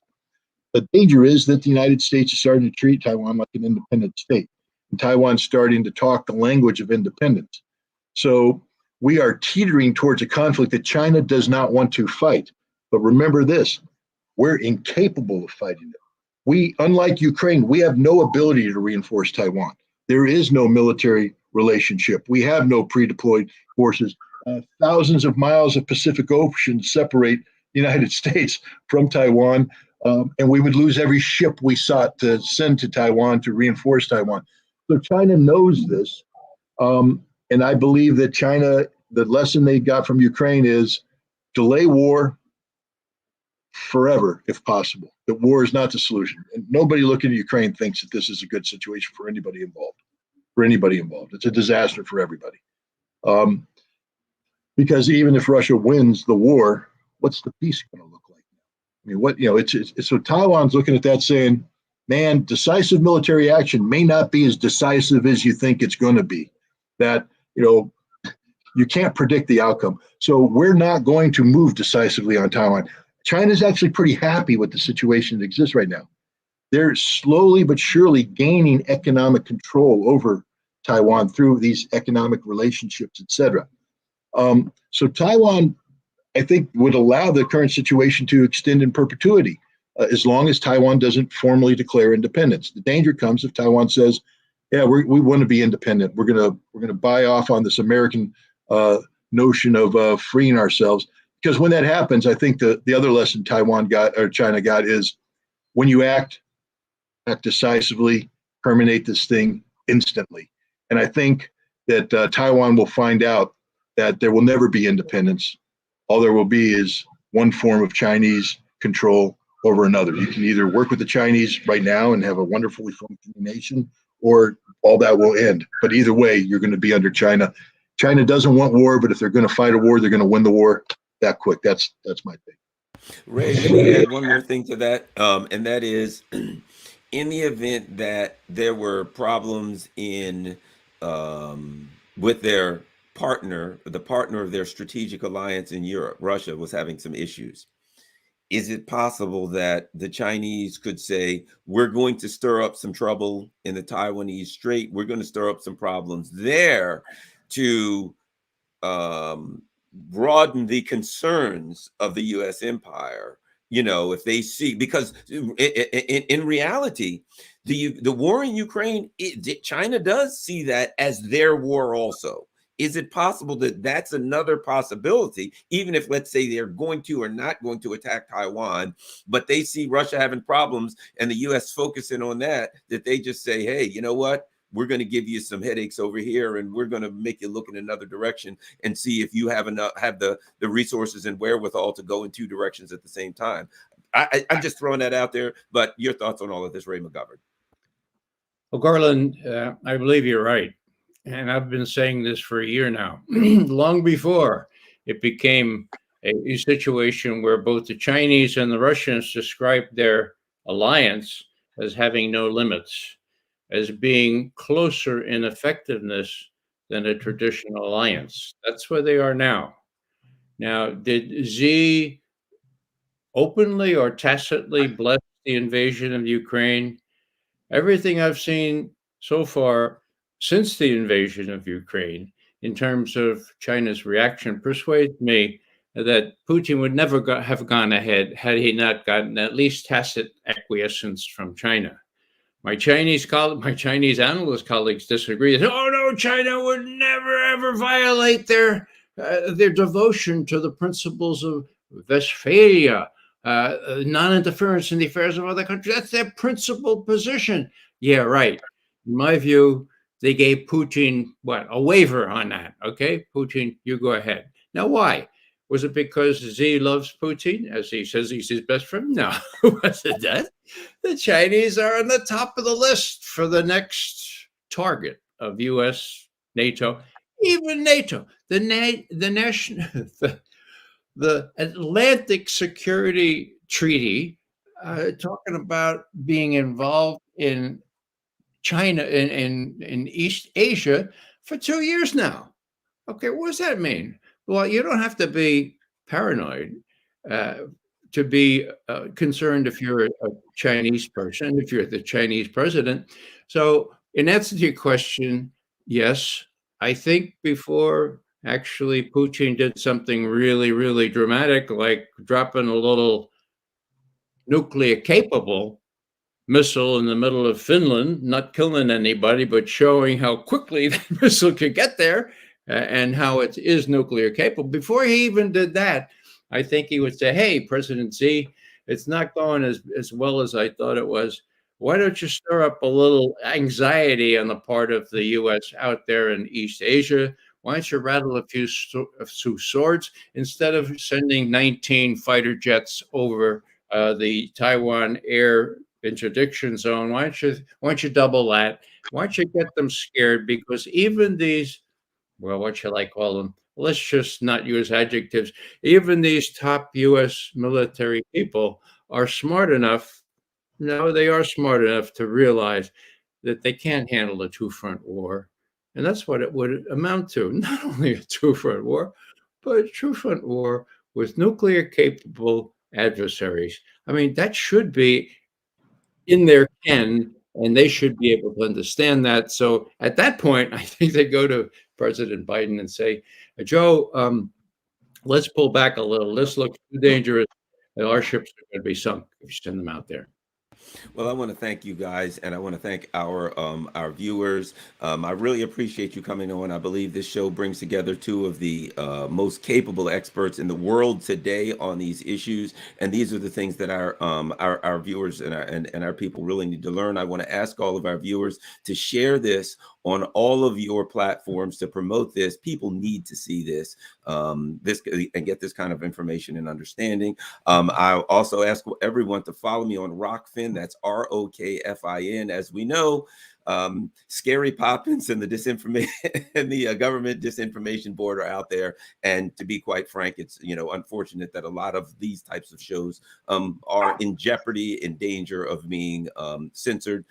The danger is that the United States is starting to treat Taiwan like an independent state. And Taiwan's starting to talk the language of independence. So we are teetering towards a conflict that China does not want to fight. But remember this, we're incapable of fighting it. Unlike Ukraine, we have no ability to reinforce Taiwan. There is no military relationship. We have no pre-deployed forces. Thousands of miles of Pacific Ocean separate the United States from Taiwan, and we would lose every ship we sought to send to Taiwan to reinforce Taiwan. So China knows this, and I believe that China, the lesson they got from Ukraine is delay war forever if possible. That war is not the solution. And nobody looking at Ukraine thinks that this is a good situation for anybody involved. It's a disaster for everybody. Because even if Russia wins the war, what's the peace going to look like? I mean, so Taiwan's looking at that saying, man, decisive military action may not be as decisive as you think it's going to be. That, you can't predict the outcome. So we're not going to move decisively on Taiwan. China's actually pretty happy with the situation that exists right now. They're slowly but surely gaining economic control over Taiwan through these economic relationships, etc. So Taiwan, I think, would allow the current situation to extend in perpetuity as long as Taiwan doesn't formally declare independence. The danger comes if Taiwan says, "Yeah, we want to be independent. We're gonna buy off on this American notion of freeing ourselves." Because when that happens, I think the other lesson Taiwan got or China got is when you act decisively, terminate this thing instantly. And I think that Taiwan will find out that there will never be independence. All there will be is one form of Chinese control over another. You can either work with the Chinese right now and have a wonderfully functioning nation, or all that will end. But either way, you're going to be under China. China doesn't want war, but if they're going to fight a war, they're going to win the war that quick. That's my thing. Ray, let me add one more thing to that, and that is, in the event that there were problems in with their partner, the partner of their strategic alliance in Europe, Russia was having some issues. Is it possible that the Chinese could say, we're going to stir up some trouble in the Taiwanese Strait, we're going to stir up some problems there to broaden the concerns of the U.S. empire? You know, if they see, because in reality, the war in Ukraine, China does see that as their war also. Is it possible that that's another possibility, even if, let's say, they're going to or not going to attack Taiwan, but they see Russia having problems and the U.S. focusing on that they just say, hey, you know what? We're going to give you some headaches over here, and we're going to make you look in another direction and see if you have the resources and wherewithal to go in two directions at the same time. I'm just throwing that out there, but your thoughts on all of this, Ray McGovern? Well, Garland, I believe you're right. And I've been saying this for a year now, long before it became a situation where both the Chinese and the Russians described their alliance as having no limits, as being closer in effectiveness than a traditional alliance. That's where they are now. Now, did Xi openly or tacitly bless the invasion of Ukraine? Everything I've seen so far since the invasion of Ukraine, in terms of China's reaction, persuades me that Putin would never have gone ahead had he not gotten at least tacit acquiescence from China. My Chinese analyst colleagues disagree. They say, oh no, China would never ever violate their devotion to the principles of Westphalia, non-interference in the affairs of other countries. That's their principled position. Yeah, right. In my view, they gave Putin, a waiver on that. Okay, Putin, you go ahead. Now, why? Was it because Xi loves Putin, as he says he's his best friend? No, was it that? The Chinese are on the top of the list for the next target of U.S., NATO, even NATO. The Atlantic Security Treaty, talking about being involved in China in East Asia for 2 years now. Okay, what does that mean? Well, you don't have to be paranoid to be concerned if you're a Chinese person, if you're the Chinese president. So in answer to your question, yes, I think before actually Putin did something really, really dramatic, like dropping a little nuclear capable missile in the middle of Finland, not killing anybody, but showing how quickly the missile could get there and how it is nuclear capable. Before he even did that, I think he would say, hey, President Xi, it's not going as well as I thought it was. Why don't you stir up a little anxiety on the part of the U.S. out there in East Asia? Why don't you rattle a few swords instead of sending 19 fighter jets over the Taiwan air interdiction zone? Why don't you double that? Why don't you get them scared? Because even these, what shall I call them? Let's just not use adjectives. Even these top U.S. military people are smart enough. No, they are smart enough to realize that they can't handle a two-front war. And that's what it would amount to. Not only a two-front war, but a two-front war with nuclear-capable adversaries. I mean, that should be in their ken and they should be able to understand that. So at that point, I think they go to President Biden and say, Joe, let's pull back a little. This looks too dangerous. And our ships are going to be sunk if you send them out there. Well, I want to thank you guys, and I want to thank our viewers. I really appreciate you coming on. I believe this show brings together two of the most capable experts in the world today on these issues, and these are the things that our viewers and our people really need to learn. I want to ask all of our viewers to share this on all of your platforms to promote this. People need to see this, and get this kind of information and understanding. I also ask everyone to follow me on Rockfin. That's ROKFIN. As we know, Scary Poppins and the disinformation and the government disinformation board are out there. And to be quite frank, it's unfortunate that a lot of these types of shows are in jeopardy, in danger of being censored.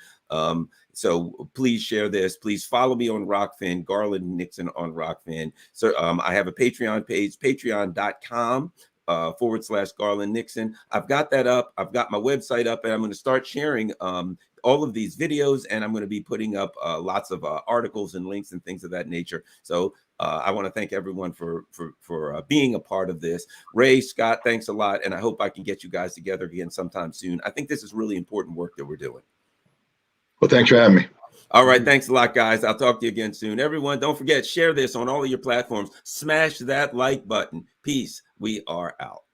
So please share this. Please follow me on Rockfin, Garland Nixon on Rockfin. So I have a Patreon page, patreon.com. /Garland Nixon. I've got that up. I've got my website up, and I'm going to start sharing all of these videos, and I'm going to be putting up lots of articles and links and things of that nature. So I want to thank everyone for being a part of this. Ray, Scott, thanks a lot, and I hope I can get you guys together again sometime soon. I think this is really important work that we're doing. Well, thanks for having me. All right. Thanks a lot, guys. I'll talk to you again soon. Everyone, don't forget, share this on all of your platforms. Smash that like button. Peace. We are out.